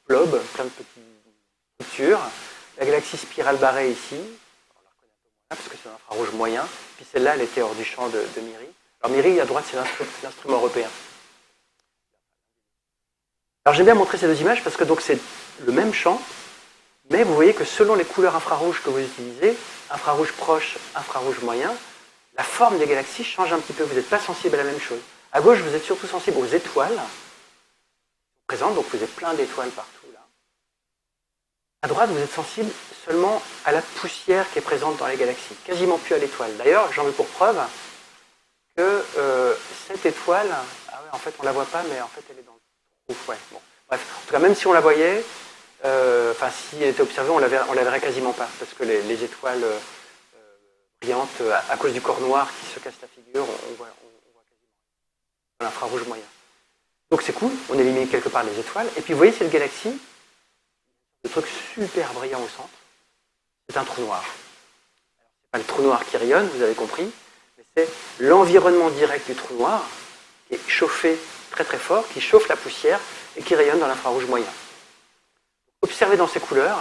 blobs, plein de petites structures. La galaxie spirale barrée ici, on la reconnaît un peu moins parce que c'est un infrarouge moyen. Puis celle-là, elle était hors du champ de MIRI. Alors MIRI, à droite, c'est l'instrument européen. Alors j'aime bien montrer ces deux images parce que donc c'est le même champ, mais vous voyez que selon les couleurs infrarouges que vous utilisez, infrarouge proche, infrarouge moyen, la forme des galaxies change un petit peu. Vous n'êtes pas sensible à la même chose. À gauche, vous êtes surtout sensible aux étoiles présentes, donc vous avez plein d'étoiles partout là. À droite, vous êtes sensible seulement à la poussière qui est présente dans les galaxies, quasiment plus à l'étoile. D'ailleurs, j'en veux pour preuve que cette étoile, ah ouais, en fait on ne la voit pas, mais en fait elle est dans le trou. Ouais, bon. Bref, en tout cas, même si on la voyait, si elle était observée, on la verrait quasiment pas, parce que les étoiles brillantes, à cause du corps noir qui se casse la figure, on voit quasiment l'infrarouge moyen. Donc c'est cool, on élimine quelque part les étoiles, et puis vous voyez cette galaxie, le truc super brillant au centre, c'est un trou noir. C'est pas le trou noir qui rayonne, vous avez compris, mais c'est l'environnement direct du trou noir qui est chauffé très très fort, qui chauffe la poussière et qui rayonne dans l'infrarouge moyen. Observer dans ces couleurs,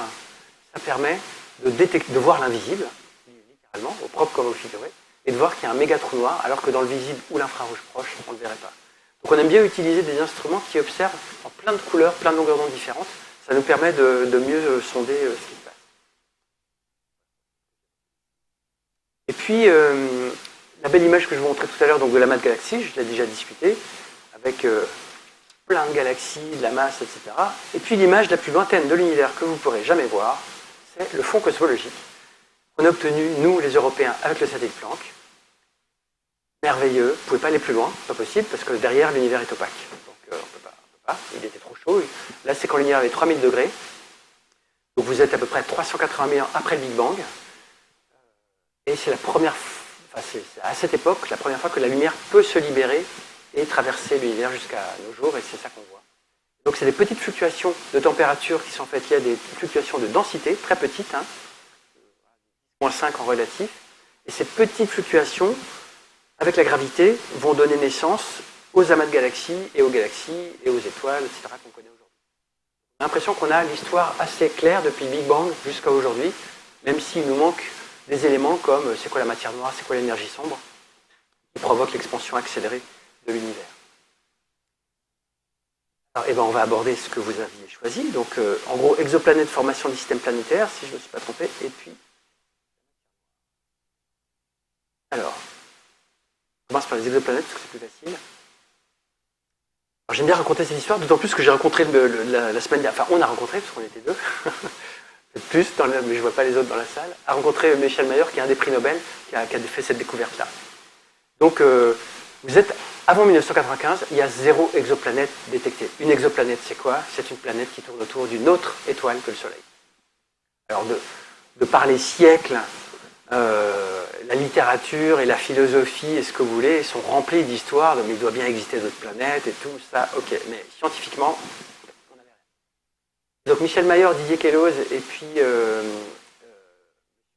ça permet de voir l'invisible, littéralement, au propre comme au figuré, et de voir qu'il y a un méga trou noir, alors que dans le visible ou l'infrarouge proche, on ne le verrait pas. Donc on aime bien utiliser des instruments qui observent en plein de couleurs, plein de longueurs d'onde différentes. Ça nous permet de mieux sonder ce qui se passe. Et puis, la belle image que je vous montrais tout à l'heure, donc de l'amas de galaxies, je l'ai déjà discuté, avec plein de galaxies, de la masse, etc. Et puis l'image la plus lointaine de l'univers que vous ne pourrez jamais voir, c'est le fond cosmologique qu'on a obtenu, nous les Européens, avec le satellite Planck. Merveilleux, vous ne pouvez pas aller plus loin, pas possible, parce que derrière l'univers est opaque. Donc on ne peut pas, il était trop chaud. Là c'est quand l'univers avait 3000 degrés. Donc vous êtes à peu près 380 000 ans après le Big Bang. Et c'est c'est à cette époque la première fois que la lumière peut se libérer et traverser l'univers jusqu'à nos jours, et c'est ça qu'on voit. Donc c'est des petites fluctuations de température qui sont faites, il y a des fluctuations de densité, très petites, -5 en relatif, et ces petites fluctuations, avec la gravité, vont donner naissance aux amas de galaxies et aux étoiles, etc. qu'on connaît aujourd'hui. On a l'impression qu'on a l'histoire assez claire depuis le Big Bang jusqu'à aujourd'hui, même s'il nous manque des éléments comme c'est quoi la matière noire, c'est quoi l'énergie sombre, qui provoquent l'expansion accélérée de l'univers. Alors, on va aborder ce que vous aviez choisi. Donc, en gros, exoplanètes, formation des systèmes planétaires, si je ne me suis pas trompé. Et puis, alors, on commence par les exoplanètes, parce que c'est plus facile. J'aime bien raconter cette histoire, d'autant plus que j'ai rencontré la semaine dernière, enfin, on a rencontré, parce qu'on était deux, peut-être plus, mais je ne vois pas les autres dans la salle, a rencontré Michel Mayor, qui est un des prix Nobel, qui a fait cette découverte-là. Donc, vous êtes, avant 1995, il y a 0 exoplanète détectée. Une exoplanète, c'est quoi? C'est une planète qui tourne autour d'une autre étoile que le Soleil. Alors, de par les siècles, la littérature et la philosophie et ce que vous voulez sont remplis d'histoires, mais il doit bien exister d'autres planètes et tout ça, ok. Mais scientifiquement, on n'avait rien. Donc Michel Mayor, Didier Queloz et puis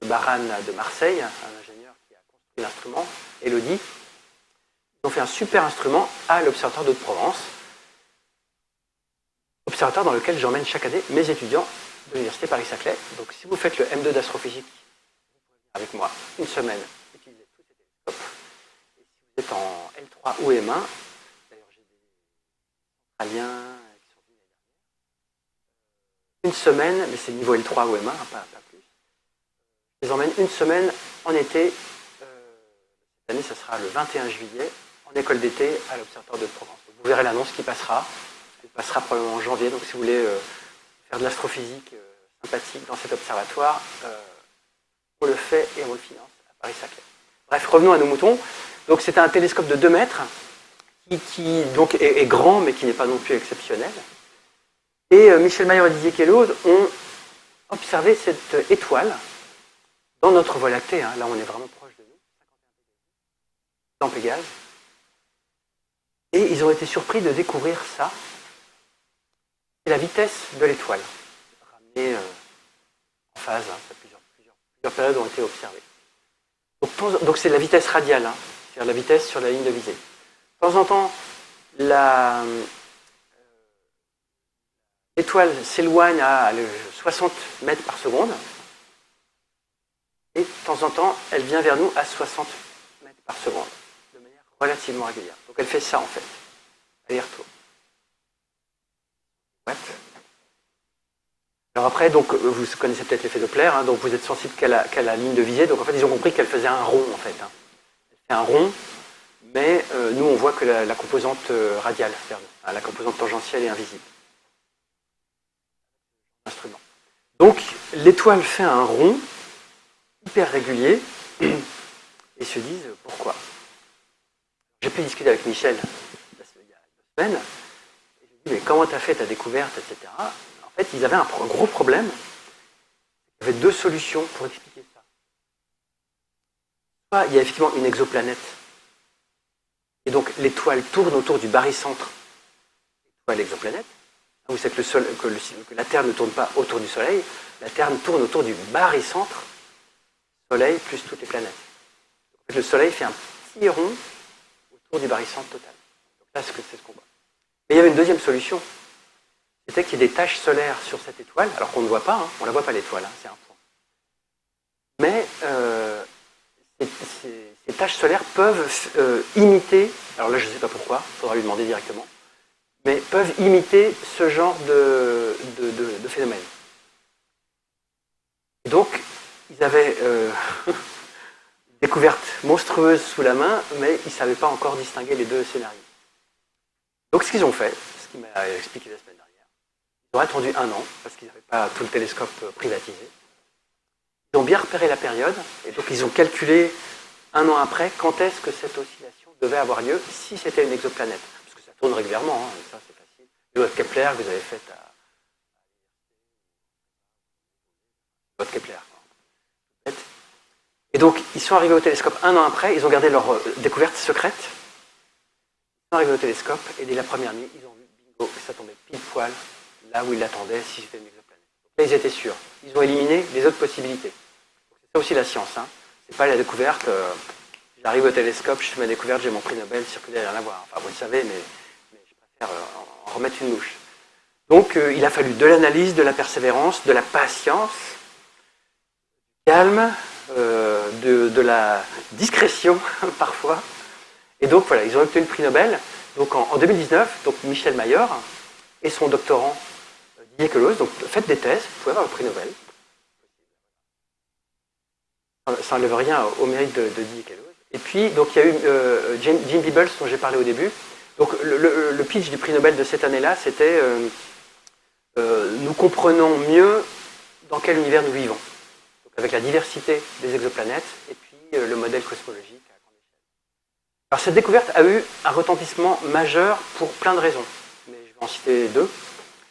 Baran de Marseille, un ingénieur qui a construit l'instrument, Elodie, ils ont fait un super instrument à l'Observatoire d'Hauts-de-Provence, observatoire dans lequel j'emmène chaque année mes étudiants de l'Université Paris-Saclay. Donc si vous faites le M2 d'astrophysique, avec moi une semaine, utiliser tous ces télescopes. Et si vous êtes en L3 ou M1, d'ailleurs j'ai des Australiens qui sont venus l'année dernière, une semaine, mais c'est niveau L3 ou M1, pas plus, je les emmène une semaine en été, cette année ça sera le 21 juillet, en école d'été à l'Observatoire de Provence. Donc, vous verrez l'annonce qui passera, elle passera probablement en janvier, donc si vous voulez faire de l'astrophysique sympathique dans cet observatoire, on le fait et on le finance à Paris-Saclay. Bref, revenons à nos moutons. Donc c'est un télescope de 2 mètres qui donc est grand mais qui n'est pas non plus exceptionnel. Et Michel Mayor et Didier Queloz ont observé cette étoile dans notre Voie lactée. Hein. Là on est vraiment proche de nous, 51 dans Pégase. Et ils ont été surpris de découvrir ça. C'est la vitesse de l'étoile, ramenée en phase, hein, plusieurs périodes ont été observées. Donc c'est la vitesse radiale, hein, c'est-à-dire la vitesse sur la ligne de visée. De temps en temps, l'étoile s'éloigne à 60 mètres par seconde, et de temps en temps, elle vient vers nous à 60 mètres par seconde, de manière relativement régulière. Donc elle fait ça en fait, aller-retour. Alors après, donc, vous connaissez peut-être l'effet Doppler, hein, donc vous êtes sensible qu'à la ligne de visée, donc en fait ils ont compris qu'elle faisait un rond en fait. Hein. Elle fait un rond, mais nous on voit que la composante radiale, hein, la composante tangentielle est invisible. Instrument. Donc l'étoile fait un rond hyper régulier et se disent pourquoi. J'ai pu discuter avec Michel il y a 2 semaines, et je lui ai dit mais comment tu as fait ta découverte, etc. En fait, ils avaient un gros problème. Il y avait 2 solutions pour expliquer ça. Soit il y a effectivement une exoplanète, et donc l'étoile tourne autour du barycentre, l'étoile exoplanète. Vous savez que la Terre ne tourne pas autour du Soleil, la Terre tourne autour du barycentre, Soleil plus toutes les planètes. En fait, le Soleil fait un petit rond autour du barycentre total. Donc là, c'est ce qu'on voit. Mais il y avait une deuxième solution. C'était qu'il y ait des taches solaires sur cette étoile, alors qu'on ne voit pas, hein, on ne la voit pas l'étoile, hein, c'est un point. Mais ces taches solaires peuvent imiter, alors là je ne sais pas pourquoi, il faudra lui demander directement, mais peuvent imiter ce genre de phénomène. Et donc, ils avaient une découverte monstrueuse sous la main, mais ils ne savaient pas encore distinguer les 2 scénarios. Donc ce qu'ils ont fait, ce qu'il m'a expliqué la semaine dernière, ils ont attendu 1 an, parce qu'ils n'avaient pas tout le télescope privatisé. Ils ont bien repéré la période, et donc ils ont calculé 1 an après quand est-ce que cette oscillation devait avoir lieu, si c'était une exoplanète. Parce que ça tourne régulièrement, hein, ça c'est facile. Le loi de Kepler que vous avez fait à... loi de Kepler. Et donc, ils sont arrivés au télescope 1 an après, ils ont gardé leur découverte secrète. Ils sont arrivés au télescope, et dès la première nuit, ils ont vu, bingo, ça tombait pile poil là où ils l'attendaient si c'était une exoplanète. Donc là, ils étaient sûrs. Ils ont éliminé les autres possibilités. C'est ça aussi la science. Hein. C'est pas la découverte, j'arrive au télescope, je fais ma découverte, j'ai mon prix Nobel, circulaire, rien à voir. Enfin, vous le savez, mais je préfère en remettre une louche. Donc, il a fallu de l'analyse, de la persévérance, de la patience, du calme, de la discrétion, parfois. Et donc, voilà, ils ont obtenu le prix Nobel. Donc, en 2019, donc Michel Mayor et son doctorant Didier Queloz, donc faites des thèses, vous pouvez avoir le prix Nobel. Ça n'enlève rien au mérite de Didier Queloz. Et puis, donc, il y a eu Jim Peebles, dont j'ai parlé au début. Donc, le pitch du prix Nobel de cette année-là, c'était nous comprenons mieux dans quel univers nous vivons. Donc avec la diversité des exoplanètes et puis le modèle cosmologique à grande échelle. Alors cette découverte a eu un retentissement majeur pour plein de raisons, mais je vais en citer deux.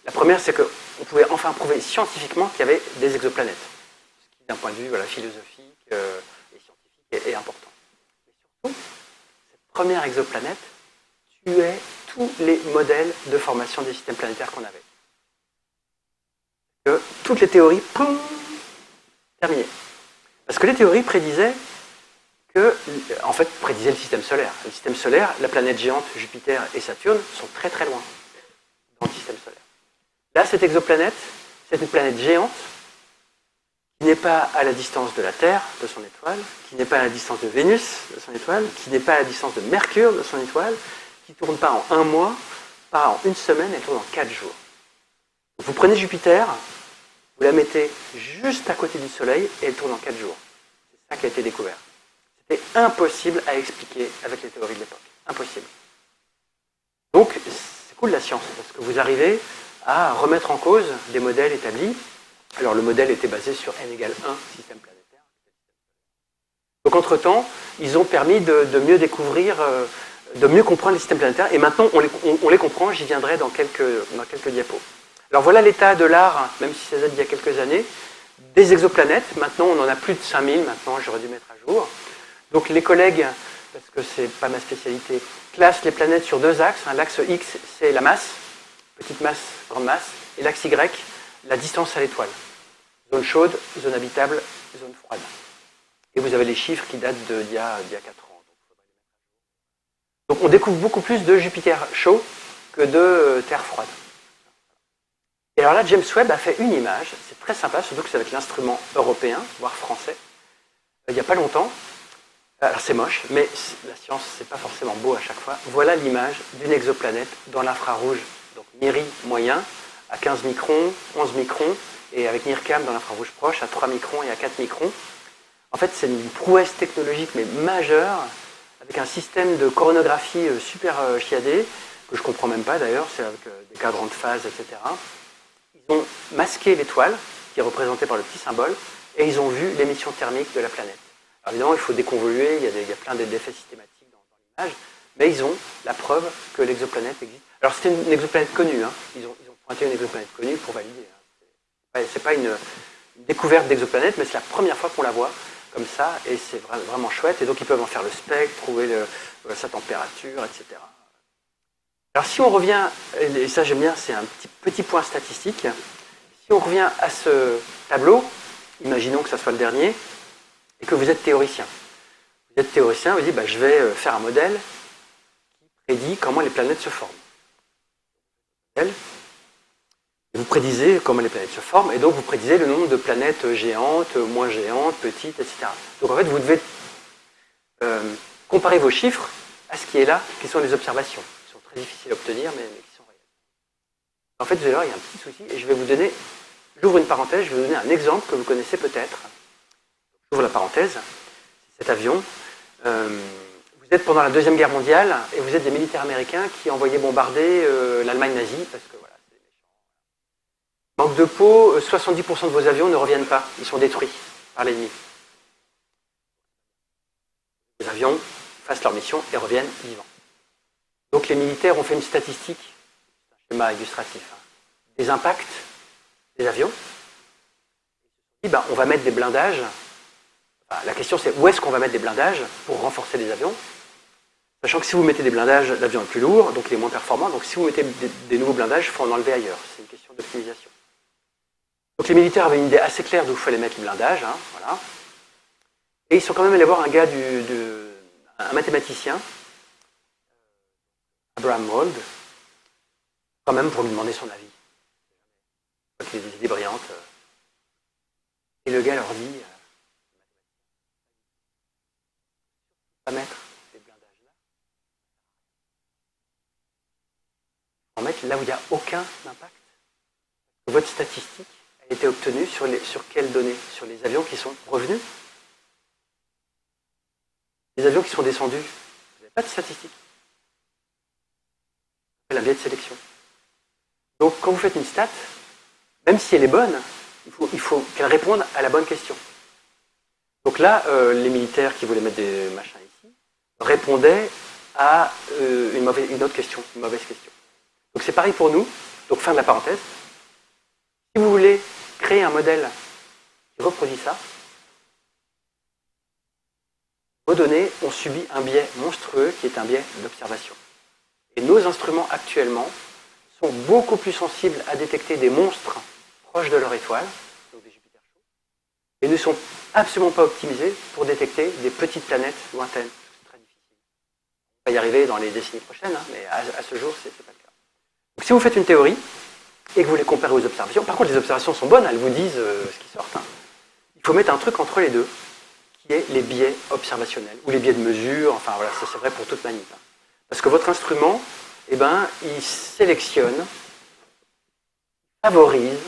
La première, c'est qu'on pouvait enfin prouver scientifiquement qu'il y avait des exoplanètes, ce qui d'un point de vue philosophique et scientifique est important. Mais surtout, cette première exoplanète tuait tous les modèles de formation des systèmes planétaires qu'on avait. Toutes les théories, poum, terminées. Parce que les théories prédisaient prédisaient le système solaire. Le système solaire, la planète géante Jupiter et Saturne sont très très loin dans le système solaire. Là, cette exoplanète, c'est une planète géante qui n'est pas à la distance de la Terre, de son étoile, qui n'est pas à la distance de Vénus, de son étoile, qui n'est pas à la distance de Mercure, de son étoile, qui ne tourne pas en un mois, pas en une semaine, elle tourne en 4 jours. Vous prenez Jupiter, vous la mettez juste à côté du Soleil et elle tourne en 4 jours. C'est ça qui a été découvert. C'était impossible à expliquer avec les théories de l'époque. Impossible. Donc, c'est cool la science, parce que vous arrivez à remettre en cause des modèles établis. Alors, le modèle était basé sur n égale 1, système planétaire. Donc, entre-temps, ils ont permis de mieux découvrir, de mieux comprendre les systèmes planétaires, et maintenant, on les comprend, j'y viendrai dans quelques diapos. Alors voilà l'état de l'art, même si ça date d'il y a quelques années, des exoplanètes. Maintenant, on en a plus de 5000, maintenant, j'aurais dû mettre à jour. Donc les collègues, parce que c'est pas ma spécialité, classent les planètes sur deux axes. L'axe X, c'est la masse, petite masse, grande masse, et l'axe Y, la distance à l'étoile. Zone chaude, zone habitable, zone froide. Et vous avez les chiffres qui datent d'il y a 4 ans. Donc on découvre beaucoup plus de Jupiter chaud que de Terre froide. Et alors là, James Webb a fait une image, c'est très sympa, surtout que c'est avec l'instrument européen, voire français, il n'y a pas longtemps. Alors c'est moche, mais la science, c'est pas forcément beau à chaque fois. Voilà l'image d'une exoplanète dans l'infrarouge, donc MIRI moyen, à 15 microns, 11 microns, et avec NIRCam dans l'infrarouge proche, à 3 microns et à 4 microns. En fait, c'est une prouesse technologique, mais majeure, avec un système de coronographie super chiadé, que je comprends même pas d'ailleurs, c'est avec des cadrans de phase, etc. Ils ont masqué l'étoile, qui est représentée par le petit symbole, et ils ont vu l'émission thermique de la planète. Alors évidemment, il faut déconvoluer, il y a plein d'effets systématiques dans l'image, mais ils ont la preuve que l'exoplanète existe. Alors c'était une exoplanète connue, hein. Ils ont pointé une exoplanète connue pour valider. Hein. C'est pas une découverte d'exoplanète, mais c'est la première fois qu'on la voit comme ça, et c'est vraiment chouette. Et donc ils peuvent en faire le spectre, trouver sa température, etc. Alors si on revient, et ça j'aime bien, c'est un petit point statistique, si on revient à ce tableau, imaginons que ça soit le dernier, et que vous êtes théoricien. Vous êtes théoricien, vous dites, je vais faire un modèle qui prédit comment les planètes se forment. Et vous prédisez comment les planètes se forment, et donc vous prédisez le nombre de planètes géantes, moins géantes, petites, etc. Donc en fait, vous devez comparer vos chiffres à ce qui est là, qui sont les observations. Qui sont très difficiles à obtenir, mais qui sont réelles. En fait, vous allez voir, il y a un petit souci, et je vais vous donner, j'ouvre une parenthèse, je vais vous donner un exemple que vous connaissez peut-être. J'ouvre la parenthèse, cet avion. Vous êtes pendant la Deuxième Guerre mondiale et vous êtes des militaires américains qui envoyaient bombarder l'Allemagne nazie parce que voilà, c'est méchant. Manque de peau, 70% de vos avions ne reviennent pas, ils sont détruits par l'ennemi. Les avions fassent leur mission et reviennent vivants. Donc les militaires ont fait une statistique, un schéma illustratif, des impacts des avions. On va mettre des blindages. La question c'est où est-ce qu'on va mettre des blindages pour renforcer les avions, sachant que si vous mettez des blindages, l'avion est plus lourd, donc il est moins performant, donc si vous mettez des nouveaux blindages, il faut en enlever ailleurs, c'est une question d'optimisation. Donc les militaires avaient une idée assez claire d'où il fallait mettre les blindages, voilà. Et ils sont quand même allés voir un gars, un mathématicien, Abraham Mold, quand même pour lui demander son avis. Il a des idées brillantes. Et le gars leur dit... pas mettre ces blindages là. En mettre là où il n'y a aucun impact. Votre statistique a été obtenue sur quelles données? Sur les avions qui sont revenus. Les avions qui sont descendus, vous n'avez pas de statistique. C'est un biais de sélection. Donc quand vous faites une stat, même si elle est bonne, Il faut qu'elle réponde à la bonne question. Donc là, les militaires qui voulaient mettre des machins ici répondaient à une autre question, une mauvaise question. Donc c'est pareil pour nous. Donc fin de la parenthèse. Si vous voulez créer un modèle qui reproduit ça, vos données ont subi un biais monstrueux qui est un biais d'observation. Et nos instruments actuellement sont beaucoup plus sensibles à détecter des monstres proches de leur étoile, donc des Jupiters chauds, et ne sont absolument pas optimisés pour détecter des petites planètes lointaines. C'est très difficile. On va y arriver dans les décennies prochaines, hein, mais à ce jour, ce n'est pas le cas. Donc si vous faites une théorie et que vous les comparez aux observations, par contre les observations sont bonnes, elles vous disent ce qui sort. Hein. Il faut mettre un truc entre les deux, qui est les biais observationnels, ou les biais de mesure, enfin voilà, ça c'est vrai pour toute manip. Hein. Parce que votre instrument, eh ben, il sélectionne, favorise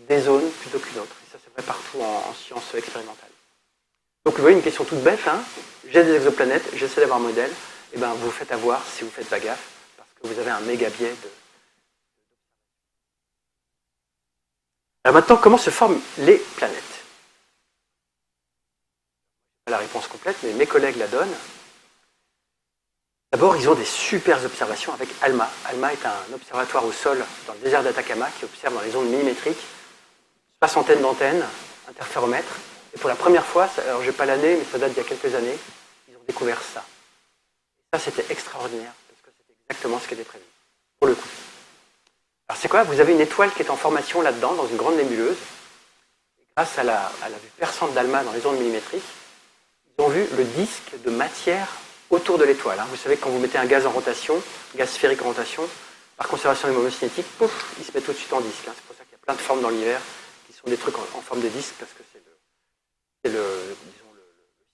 des zones plutôt qu'une autre. Et ça c'est vrai partout en sciences expérimentales. Donc vous voyez une question toute bête, hein. J'ai des exoplanètes, j'essaie d'avoir un modèle, et ben vous faites avoir si vous faites pas gaffe, parce que vous avez un méga biais de... Alors maintenant, comment se forment les planètes? La réponse complète, mais mes collègues la donnent. D'abord, ils ont des super observations avec ALMA. ALMA est un observatoire au sol dans le désert d'Atacama qui observe dans les ondes millimétriques, soixantaine d'antennes, interféromètres. Et pour la première fois, alors j'ai pas l'année, mais ça date d'il y a quelques années, ils ont découvert ça. Et ça, c'était extraordinaire, parce que c'était exactement ce qui était prévu, pour le coup. Alors c'est quoi? Vous avez une étoile qui est en formation là-dedans, dans une grande nébuleuse. Et grâce à la vue perçante d'ALMA dans les ondes millimétriques, ils ont vu le disque de matière autour de l'étoile. Vous savez que quand vous mettez un gaz en rotation, gaz sphérique en rotation, par conservation des moments cinétiques, pouf, il se met tout de suite en disque. C'est pour ça qu'il y a plein de formes dans l'univers qui sont des trucs en forme de disque, parce que c'est le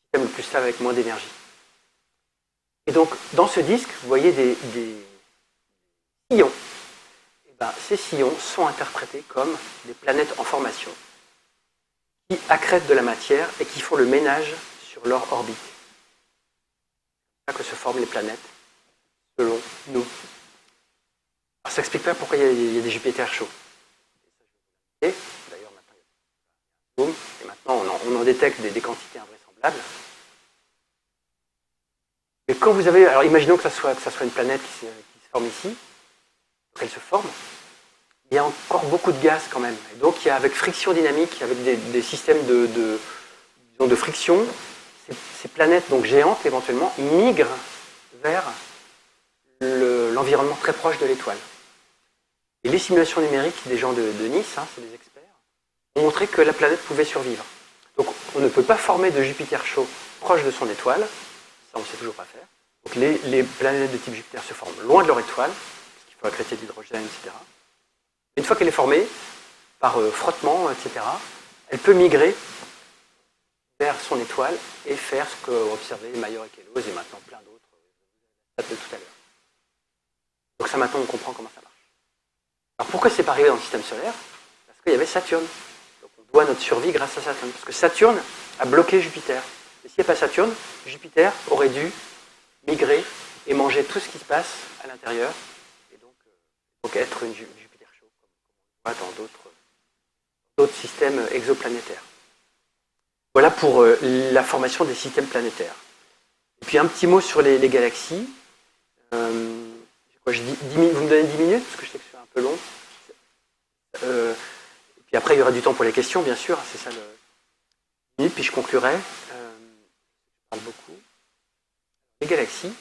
système le plus stable avec moins d'énergie. Et donc, dans ce disque, vous voyez des sillons. Et ben, ces sillons sont interprétés comme des planètes en formation qui accrètent de la matière et qui font le ménage sur leur orbite. C'est là que se forment les planètes, selon nous. Alors, ça explique pas pourquoi il y a des Jupiters chauds. Et d'ailleurs, maintenant, il y a un zoom, et maintenant, on en détecte des quantités invraisemblables. Mais quand vous avez... Alors, imaginons que ça soit une planète qui se forme ici, qu'elle se forme, il y a encore beaucoup de gaz quand même. Et donc, il y a avec friction dynamique, avec des systèmes de friction, ces planètes donc géantes, éventuellement, migrent vers l'environnement très proche de l'étoile. Et les simulations numériques des gens de Nice, hein, c'est des experts, ont montré que la planète pouvait survivre. Donc, on ne peut pas former de Jupiter chaud proche de son étoile, ça on ne sait toujours pas faire. Donc, les planètes de type Jupiter se forment loin de leur étoile, parce qu'il faut accréter de l'hydrogène, etc. Une fois qu'elle est formée, par frottement, etc., elle peut migrer vers son étoile et faire ce qu'ont observé Mayor et Kellos et maintenant plein d'autres de tout à l'heure. Donc ça, maintenant, on comprend comment ça marche. Alors pourquoi c'est pas arrivé dans le système solaire? Parce qu'il y avait Saturne. Donc on doit notre survie grâce à Saturne. Parce que Saturne a bloqué Jupiter. Et s'il n'y a pas Saturne, Jupiter aurait dû migrer et manger tout ce qui se passe à l'intérieur. Et donc être une Jupiter chaud, comme on voit dans d'autres systèmes exoplanétaires. Voilà pour la formation des systèmes planétaires. Et puis un petit mot sur les galaxies. Vous me donnez 10 minutes, parce que je sais que c'est un peu long. Et puis après, il y aura du temps pour les questions, bien sûr. C'est ça le... Puis je conclurai. Je parle beaucoup. Les galaxies.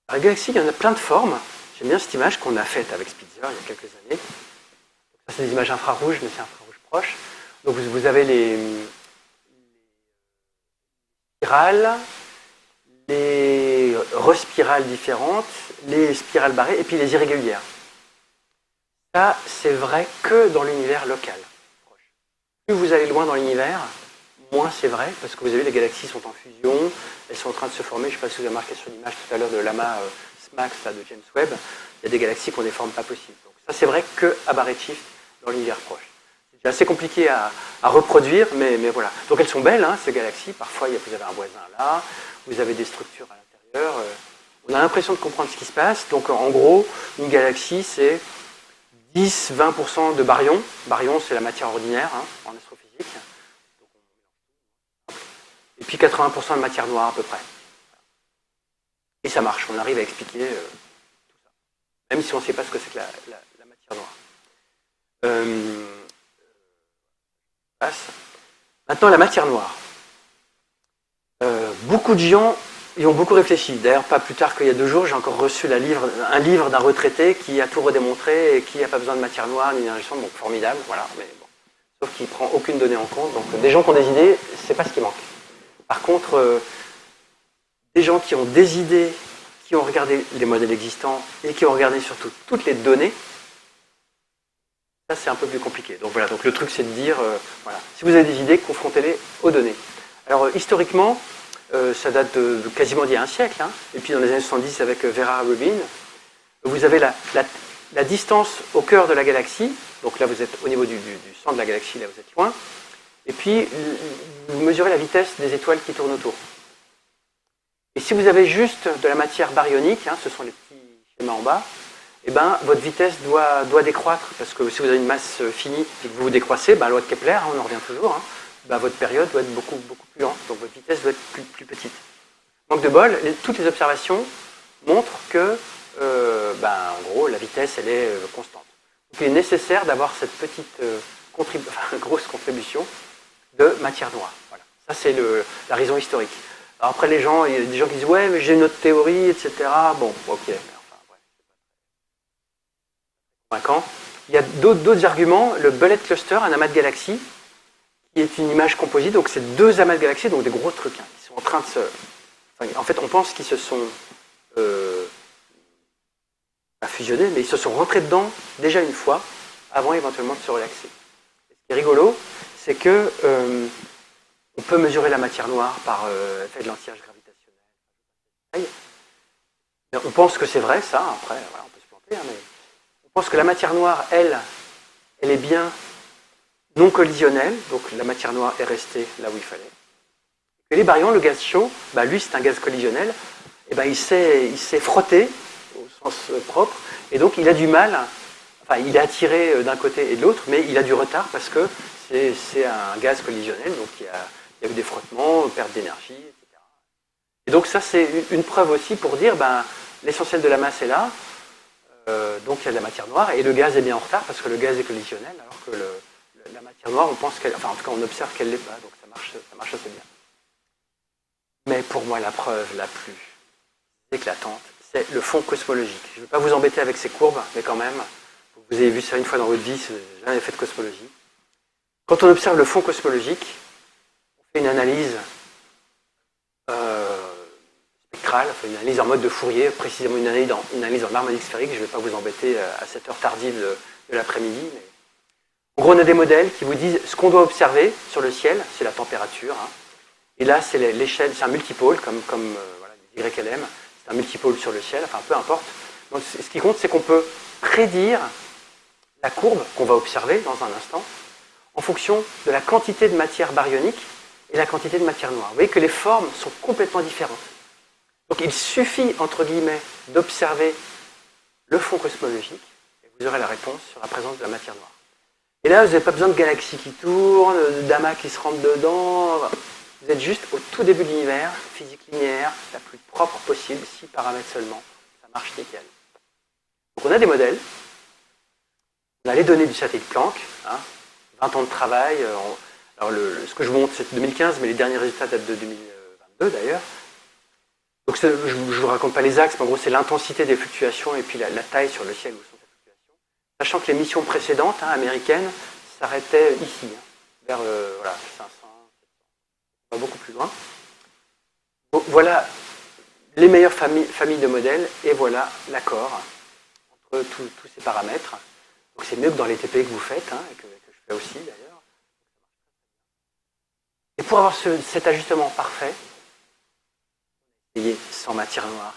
Alors, les galaxies, il y en a plein de formes. J'aime bien cette image qu'on a faite avec Spitzer il y a quelques années. Ça, c'est des images infrarouges, mais c'est infrarouge proche. Donc vous avez les spirales, les respirales différentes, les spirales barrées et puis les irrégulières. Ça, c'est vrai que dans l'univers local. Plus vous allez loin dans l'univers, moins c'est vrai, parce que vous avez vu, les galaxies sont en fusion, elles sont en train de se former. Je ne sais pas si vous avez marqué sur l'image tout à l'heure de l'amas SMACS là, de James Webb, il y a des galaxies qui ont des formes pas possibles. Donc ça, c'est vrai qu'à bas redshift dans l'univers proche. C'est assez compliqué à reproduire, mais voilà. Donc elles sont belles, hein, ces galaxies. Parfois, vous avez un voisin là, vous avez des structures à l'intérieur. On a l'impression de comprendre ce qui se passe. Donc en gros, une galaxie, c'est 10-20% de baryons. Baryons, c'est la matière ordinaire en astrophysique. Et puis 80% de matière noire à peu près. Et ça marche, on arrive à expliquer tout ça. Même si on ne sait pas ce que c'est que la matière noire. Maintenant, la matière noire. Beaucoup de gens y ont beaucoup réfléchi. D'ailleurs, pas plus tard qu'il y a 2 jours, j'ai encore reçu un livre d'un retraité qui a tout redémontré et qui n'a pas besoin de matière noire ni d'énergie sombre. Bon, formidable, voilà. Mais bon. Sauf qu'il ne prend aucune donnée en compte. Donc, des gens qui ont des idées, c'est pas ce qui manque. Par contre, des gens qui ont des idées, qui ont regardé les modèles existants et qui ont regardé surtout toutes les données, ça c'est un peu plus compliqué. Donc voilà, donc le truc c'est de dire, voilà, si vous avez des idées, confrontez-les aux données. Alors historiquement, ça date de quasiment d'il y a un siècle, et puis dans les années 70 avec Vera Rubin, vous avez la distance au cœur de la galaxie, donc là vous êtes au niveau du centre de la galaxie, là vous êtes loin, et puis vous mesurez la vitesse des étoiles qui tournent autour. Et si vous avez juste de la matière baryonique, ce sont les petits schémas en bas, eh ben, votre vitesse doit décroître, parce que si vous avez une masse finie et que vous vous décroissez, loi de Kepler, on en revient toujours, votre période doit être beaucoup, beaucoup plus lente, donc votre vitesse doit être plus petite. Manque de bol, toutes les observations montrent que, en gros, la vitesse, elle est constante. Donc il est nécessaire d'avoir cette petite grosse contribution de matière noire. Voilà. Ça, c'est la raison historique. Alors après, il y a des gens qui disent « Ouais, mais j'ai une autre théorie, etc. » Bon, ok, mais enfin, bref. Convaincant. Il y a d'autres arguments. Le Bullet Cluster, un amas de galaxies, qui est une image composite. Donc, c'est 2 amas de galaxies, donc des gros trucs, qui sont en train de se... Enfin, en fait, on pense qu'ils se sont pas fusionnés, mais ils se sont rentrés dedans déjà une fois, avant éventuellement de se relaxer. Et ce qui est rigolo, c'est que on peut mesurer la matière noire par effet de l'anti-âge gravitationnel. On pense que c'est vrai, ça. Après, voilà, on peut se planter, mais on pense que la matière noire, elle est bien non collisionnelle, donc la matière noire est restée là où il fallait. Et les baryons, le gaz chaud, lui c'est un gaz collisionnel, et il s'est frotté au sens propre, et donc il a du mal, il est attiré d'un côté et de l'autre, mais il a du retard parce que c'est un gaz collisionnel, donc il y a eu des frottements, perte d'énergie, etc. Et donc ça c'est une preuve aussi pour dire, l'essentiel de la masse est là, donc il y a de la matière noire, et le gaz est bien en retard parce que le gaz est collisionnel, alors que la matière noire, on pense qu'elle, en tout cas on observe qu'elle ne l'est pas, donc ça marche assez bien. Mais pour moi, la preuve la plus éclatante, c'est le fond cosmologique. Je ne vais pas vous embêter avec ces courbes, mais quand même, vous avez vu ça une fois dans votre vie, si vous n'avez jamais fait de cosmologie. Quand on observe le fond cosmologique, on fait une analyse spectrale, une analyse en mode de Fourier, précisément une analyse en harmonique sphérique. Je ne vais pas vous embêter à cette heure tardive de l'après-midi. Mais... En gros, on a des modèles qui vous disent ce qu'on doit observer sur le ciel, c'est la température. Et là, c'est l'échelle, c'est un multipôle, comme les YLM, c'est un multipôle sur le ciel, enfin peu importe. Donc, ce qui compte, c'est qu'on peut prédire la courbe qu'on va observer dans un instant en fonction de la quantité de matière baryonique et la quantité de matière noire. Vous voyez que les formes sont complètement différentes. Donc il suffit, entre guillemets, d'observer le fond cosmologique et vous aurez la réponse sur la présence de la matière noire. Et là, vous n'avez pas besoin de galaxies qui tournent, d'amas qui se rentrent dedans. Vous êtes juste au tout début de l'univers, physique linéaire, la plus propre possible, 6 paramètres seulement. Ça marche nickel. Donc on a des modèles. On a les données du satellite Planck, 20 ans de travail. Alors ce que je vous montre, c'est 2015, mais les derniers résultats datent de 2022 d'ailleurs. Donc je ne vous raconte pas les axes, mais en gros c'est l'intensité des fluctuations et puis la taille sur le ciel où sont ces fluctuations. Sachant que les missions précédentes, américaines, s'arrêtaient ici, vers 500, 700, beaucoup plus loin. Donc, voilà les meilleures familles de modèles et voilà l'accord entre tous ces paramètres. Donc c'est mieux que dans les TP que vous faites, et que je fais aussi d'ailleurs. Et pour avoir cet ajustement parfait, sans matière noire,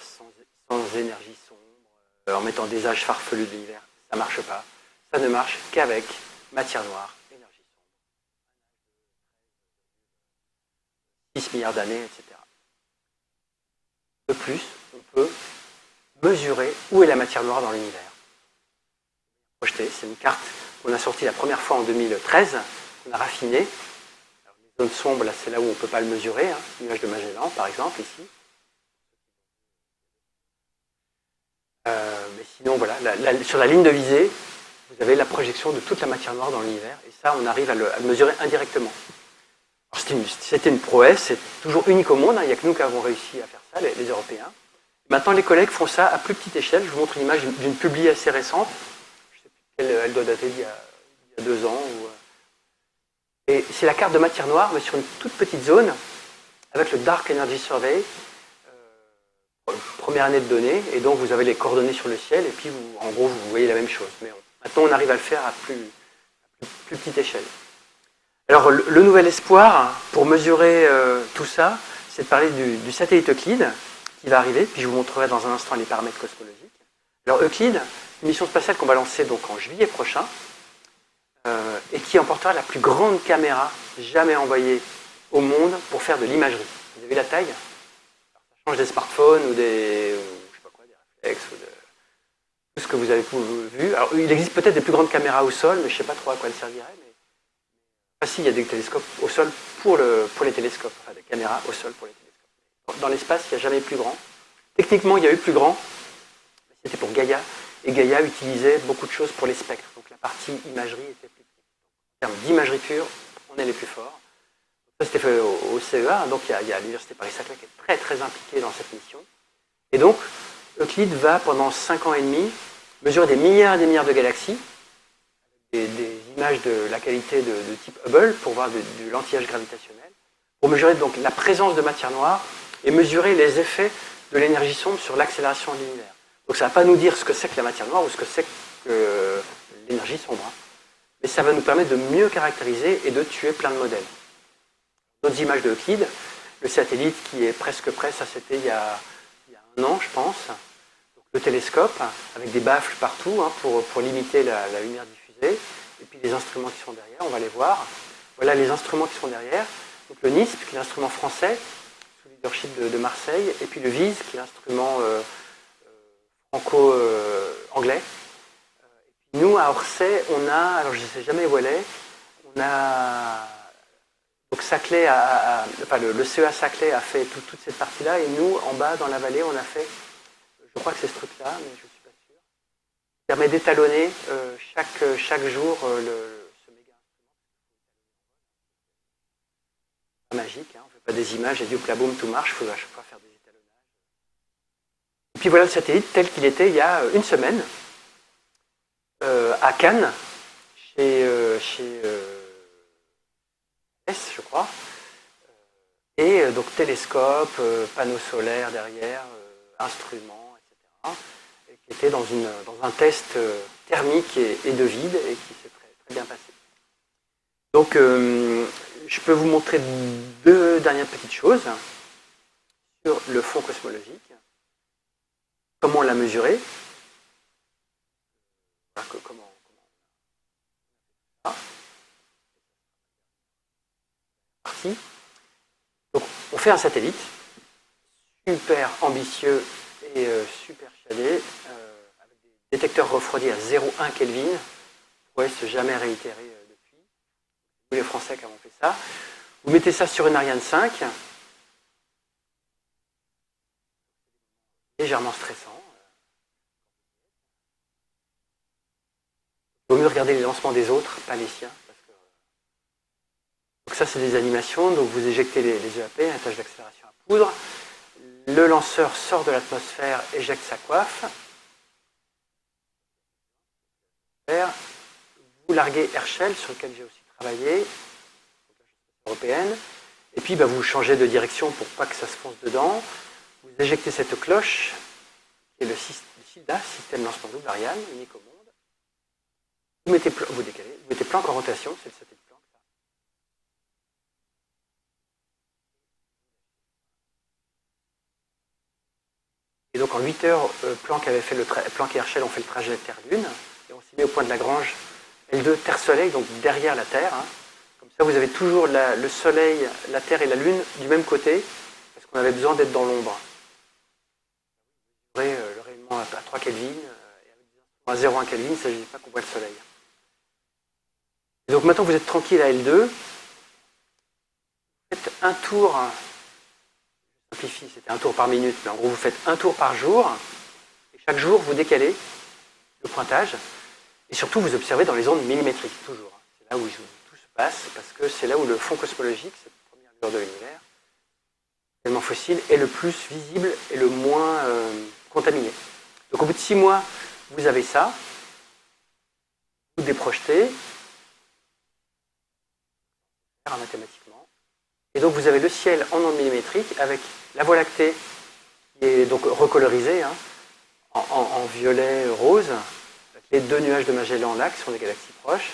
sans énergie sombre, en mettant des âges farfelus de l'univers, ça ne marche pas. Ça ne marche qu'avec matière noire, énergie sombre, 6 milliards d'années, etc. De plus, on peut mesurer où est la matière noire dans l'univers. projetée. C'est une carte qu'on a sortie la première fois en 2013, qu'on a raffinée. Alors, les zones sombres, là, c'est là où on ne peut pas le mesurer, hein. Nuage de Magellan, par exemple, ici. Mais sinon, voilà, sur la ligne de visée, vous avez la projection de toute la matière noire dans l'univers, et ça, on arrive à le mesurer indirectement. C'était une prouesse, c'est toujours unique au monde, hein. Il n'y a que nous qui avons réussi à faire ça, les Européens. Maintenant, les collègues font ça à plus petite échelle. Je vous montre une image d'une publi assez récente. Je ne sais plus quelle, elle doit dater d'il y a 2 ans. Et c'est la carte de matière noire, mais sur une toute petite zone, avec le Dark Energy Survey, première année de données, et donc vous avez les coordonnées sur le ciel, et puis en gros, vous voyez la même chose. Mais maintenant, on arrive à le faire à plus petite échelle. Alors, le nouvel espoir, pour mesurer tout ça, c'est de parler du satellite Euclide, qui va arriver, puis je vous montrerai dans un instant les paramètres cosmologiques. Alors, Euclide, une mission spatiale qu'on va lancer donc en juillet prochain, et qui emportera la plus grande caméra jamais envoyée au monde pour faire de l'imagerie. Vous avez la taille? Ça change des smartphones ou des, je sais pas quoi, des réflexes ou de tout ce que vous avez vu. Alors, il existe peut-être des plus grandes caméras au sol, mais je ne sais pas trop à quoi elles serviraient. Mais... Ah si, il y a des télescopes au sol pour les télescopes, enfin des caméras au sol pour les télescopes. Dans l'espace, il n'y a jamais plus grand. Techniquement, il y a eu plus grand, mais c'était pour Gaïa, et Gaïa utilisait beaucoup de choses pour les spectres. Donc la partie imagerie était plus petite. En termes d'imagerie pure, on est les plus forts. Ça, c'était fait au CEA, donc il y a l'Université Paris-Saclay qui est très très impliquée dans cette mission. Et donc, Euclide va, pendant 5 ans et demi, mesurer des milliards et des milliards de galaxies, des images de la qualité de type Hubble, pour voir du lentillage gravitationnel, pour mesurer donc la présence de matière noire et mesurer les effets de l'énergie sombre sur l'accélération de l'univers. Donc ça ne va pas nous dire ce que c'est que la matière noire ou ce que c'est que l'énergie sombre, hein. Mais ça va nous permettre de mieux caractériser et de tuer plein de modèles. D'autres images de Euclide, le satellite qui est presque prêt, ça c'était il y a 1 an je pense, donc, le télescope avec des baffles partout, hein, pour limiter la lumière diffusée, et puis les instruments qui sont derrière, on va les voir. Voilà les instruments qui sont derrière, donc le NISP qui est l'instrument français, sous leadership de Marseille, et puis le VIS qui est l'instrument franco-anglais. Nous, à Orsay, on a, alors je ne sais jamais où elle est, on a, donc Saclay le CEA Saclay a fait toute cette partie-là, et nous, en bas, dans la vallée, on a fait, je crois que c'est ce truc-là, mais je ne suis pas sûr, qui permet d'étalonner chaque jour ce méga instrument. C'est pas magique, hein, on ne fait pas des images et du boum, tout marche, il faut à chaque fois faire des étalonnages. Et puis voilà le satellite tel qu'il était il y a 1 semaine. À Cannes, chez S, je crois, et donc télescope, panneaux solaires derrière, instruments, etc., et qui était dans un test thermique et de vide, et qui s'est très, très bien passé. Donc, je peux vous montrer 2 dernières petites choses sur le fond cosmologique, comment on l'a mesuré. Donc, on fait un satellite super ambitieux et super shadé, avec des détecteurs refroidis à 0,1 Kelvin. Ouais, c'est jamais réitéré depuis. Tous les Français qui ont fait ça. Vous mettez ça sur une Ariane 5, légèrement stressant. Il vaut mieux regarder les lancements des autres, pas les siens. Donc ça, c'est des animations. Donc vous éjectez les EAP, un tâche d'accélération à poudre. Le lanceur sort de l'atmosphère, éjecte sa coiffe. Vous larguez Herschel, sur lequel j'ai aussi travaillé, européenne. Et puis vous changez de direction pour pas que ça se fonce dedans. Vous éjectez cette cloche, qui est le SILDA, système lancement double Ariane, unique au monde. Vous mettez Planck en rotation, c'est le satellite Planck. Et donc en 8 heures, Planck et Herschel ont fait le trajet Terre-Lune, et on s'est mis au point de Lagrange L2 Terre-Soleil, donc derrière la Terre. Hein. Comme ça, vous avez toujours le Soleil, la Terre et la Lune du même côté, parce qu'on avait besoin d'être dans l'ombre. Le rayonnement à 3 Kelvin, et avec des À 0,1 Kelvin, il ne s'agit pas qu'on voit le soleil. Et donc maintenant que vous êtes tranquille à L2, vous faites un tour, je simplifie, c'était un tour par minute, mais en gros vous faites un tour par jour, et chaque jour vous décalez le pointage, et surtout vous observez dans les ondes millimétriques, toujours. C'est là où tout se passe, parce que c'est là où le fond cosmologique, cette première lueur de l'univers, tellement fossile, est le plus visible et le moins contaminé. Donc au bout de 6 mois, vous avez ça, vous déprojetez, mathématiquement, et donc vous avez le ciel en ondes millimétriques avec la Voie lactée qui est donc recolorisée hein, en violet rose, avec les 2 nuages de Magellan là qui sont des galaxies proches,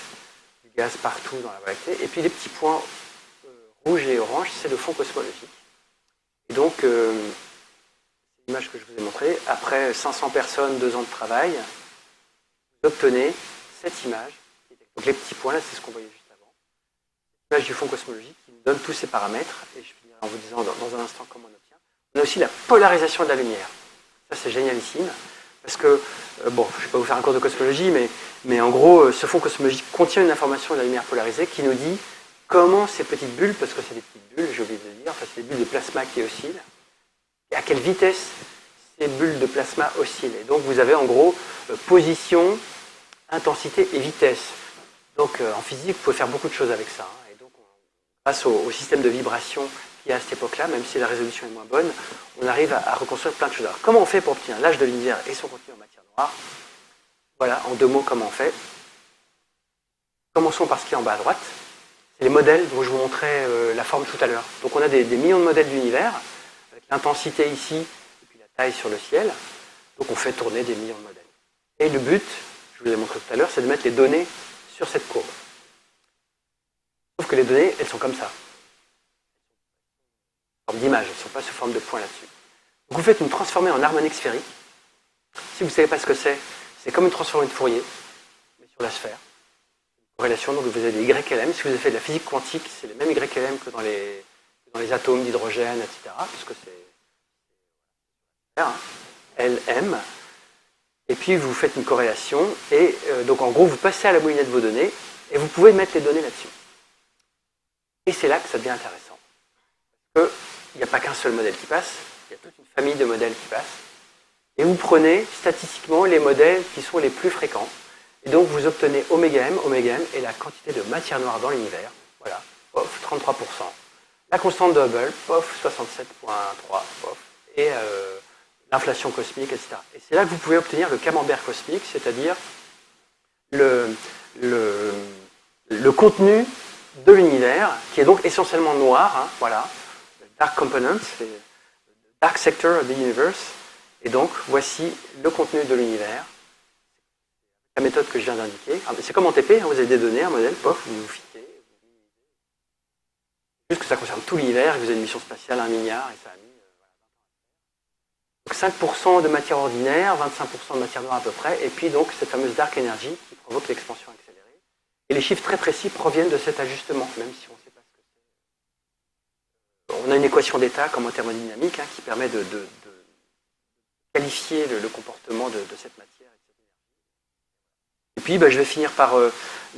du gaz partout dans la Voie lactée, et puis les petits points rouges et oranges, c'est le fond cosmologique. Et donc, c'est l'image que je vous ai montrée, après 500 personnes, 2 ans de travail, vous obtenez cette image. Donc les petits points là, c'est ce qu'on voyait juste avant. L'image du fond cosmologique qui nous donne tous ces paramètres, et je finirai en vous disant dans un instant comment on obtient. On a aussi la polarisation de la lumière. Ça, c'est génialissime, parce que, bon, je ne vais pas vous faire un cours de cosmologie, mais en gros, ce fond cosmologique contient une information de la lumière polarisée qui nous dit comment ces petites bulles, parce que c'est des petites bulles, j'ai oublié de le dire, enfin, c'est des bulles de plasma qui oscillent, et à quelle vitesse ces bulles de plasma oscillent. Et donc vous avez en gros position, intensité et vitesse. Donc en physique, vous pouvez faire beaucoup de choses avec ça. Hein. Et donc grâce au système de vibration qu'il y a à cette époque-là, même si la résolution est moins bonne, on arrive à reconstruire plein de choses. Alors comment on fait pour obtenir l'âge de l'univers et son contenu en matière noire? Voilà, en 2 mots, comment on fait. Commençons par ce qui est en bas à droite. C'est les modèles dont je vous montrais la forme tout à l'heure. Donc on a des millions de modèles d'univers, avec l'intensité ici, et puis la taille sur le ciel. Donc on fait tourner des millions de modèles. Et le but, je vous l'ai montré tout à l'heure, c'est de mettre les données sur cette courbe. Sauf que les données, elles sont comme ça. En forme d'image, elles ne sont pas sous forme de points là-dessus. Donc vous faites une transformée en harmonique sphérique. Si vous ne savez pas ce que c'est comme une transformée de Fourier, mais sur la sphère. Corrélation, donc vous avez des YLM. Si vous avez fait de la physique quantique, c'est les mêmes YLM que dans les atomes d'hydrogène, etc. Puisque c'est LM. Et puis vous faites une corrélation. Et donc en gros, vous passez à la moulinette vos données et vous pouvez mettre les données là-dessus. Et c'est là que ça devient intéressant. Parce qu'il n'y a pas qu'un seul modèle qui passe, il y a toute une famille de modèles qui passent. Et vous prenez statistiquement les modèles qui sont les plus fréquents. Et donc vous obtenez oméga m est la quantité de matière noire dans l'univers. Voilà, pof, 33%. La constante de Hubble, pof, 67,3, pof. Et l'inflation cosmique, etc. Et c'est là que vous pouvez obtenir le camembert cosmique, c'est-à-dire le contenu de l'univers, qui est donc essentiellement noir, hein, voilà, le dark component, le dark sector of the universe. Et donc voici le contenu de l'univers. La méthode que je viens d'indiquer. C'est comme en TP, hein, vous avez des données, un modèle, pof, vous fitez. Juste que ça concerne tout l'univers, et vous avez une mission spatiale 1 milliard, et ça a mis 5% de matière ordinaire, 25% de matière noire à peu près, et puis donc cette fameuse dark energy qui provoque l'expansion accélérée. Et les chiffres très précis proviennent de cet ajustement, même si on ne sait pas ce que c'est. On a une équation d'état comme en thermodynamique hein, qui permet de qualifier le comportement de cette matière. Et puis je vais finir par,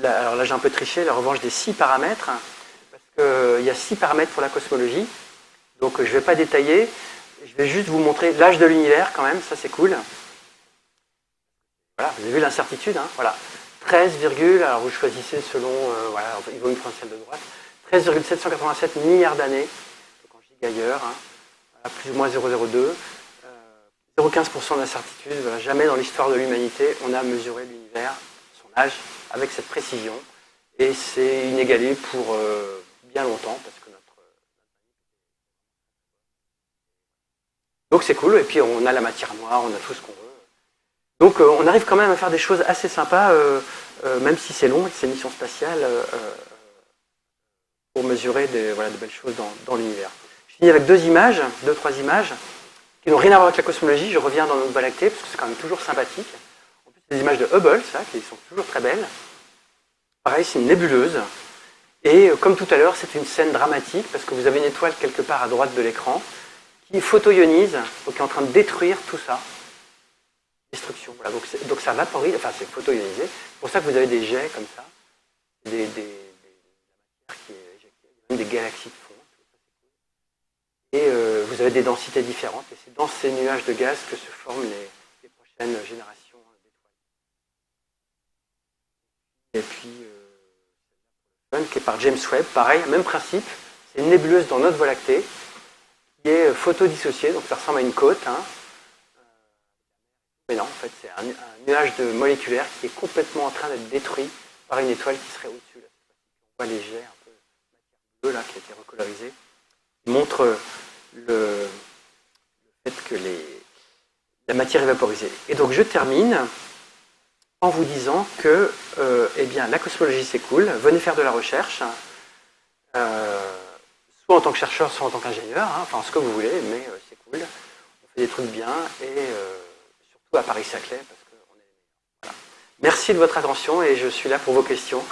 alors là j'ai un peu triché, la revanche des 6 paramètres, hein, parce qu'il y a 6 paramètres pour la cosmologie, donc je ne vais pas détailler, je vais juste vous montrer l'âge de l'univers quand même, ça c'est cool. Voilà, vous avez vu l'incertitude, hein, voilà. 13, alors vous choisissez selon, voilà, il vaut une potentielle de droite, 13,787 milliards d'années, donc en gigailleurs, hein, voilà, plus ou moins 0,02, 0,15% d'incertitude, voilà, jamais dans l'histoire de l'humanité on a mesuré l'univers, son âge, avec cette précision, et c'est inégalé pour bien longtemps, parce que donc c'est cool, et puis on a la matière noire, on a tout ce qu'on veut. Donc on arrive quand même à faire des choses assez sympas, même si c'est long, ces missions spatiales, pour mesurer de belles choses dans l'univers. Je finis avec 2 images, 2-3 images, qui n'ont rien à voir avec la cosmologie. Je reviens dans notre Voie lactée, parce que c'est quand même toujours sympathique. En plus, c'est des images de Hubble, ça, qui sont toujours très belles. Pareil, c'est une nébuleuse. Et comme tout à l'heure, c'est une scène dramatique, parce que vous avez une étoile quelque part à droite de l'écran, qui photoionise, donc qui est en train de détruire tout ça. destruction. Voilà, donc ça vaporise, enfin c'est photoionisé. C'est pour ça que vous avez des jets comme ça, la matière qui est éjectée, même des galaxies de fond. Et vous avez des densités différentes. Et c'est dans ces nuages de gaz que se forment les prochaines générations d'étoiles. Et puis, qui est par James Webb, pareil, même principe. C'est une nébuleuse dans notre Voie lactée qui est photodissociée, donc ça ressemble à une côte. Hein. Mais non, en fait, c'est un nuage moléculaire qui est complètement en train d'être détruit par une étoile qui serait au-dessus. On voit les jets un peu bleu là, qui a été recolorisé. Il montre le fait que la matière est vaporisée. Et donc je termine en vous disant que eh bien, la cosmologie c'est cool, venez faire de la recherche, soit en tant que chercheur, soit en tant qu'ingénieur, hein, enfin ce que vous voulez, mais c'est cool. On fait des trucs bien et surtout à Paris-Saclay parce qu'on est les meilleurs. Voilà. Merci de votre attention et je suis là pour vos questions.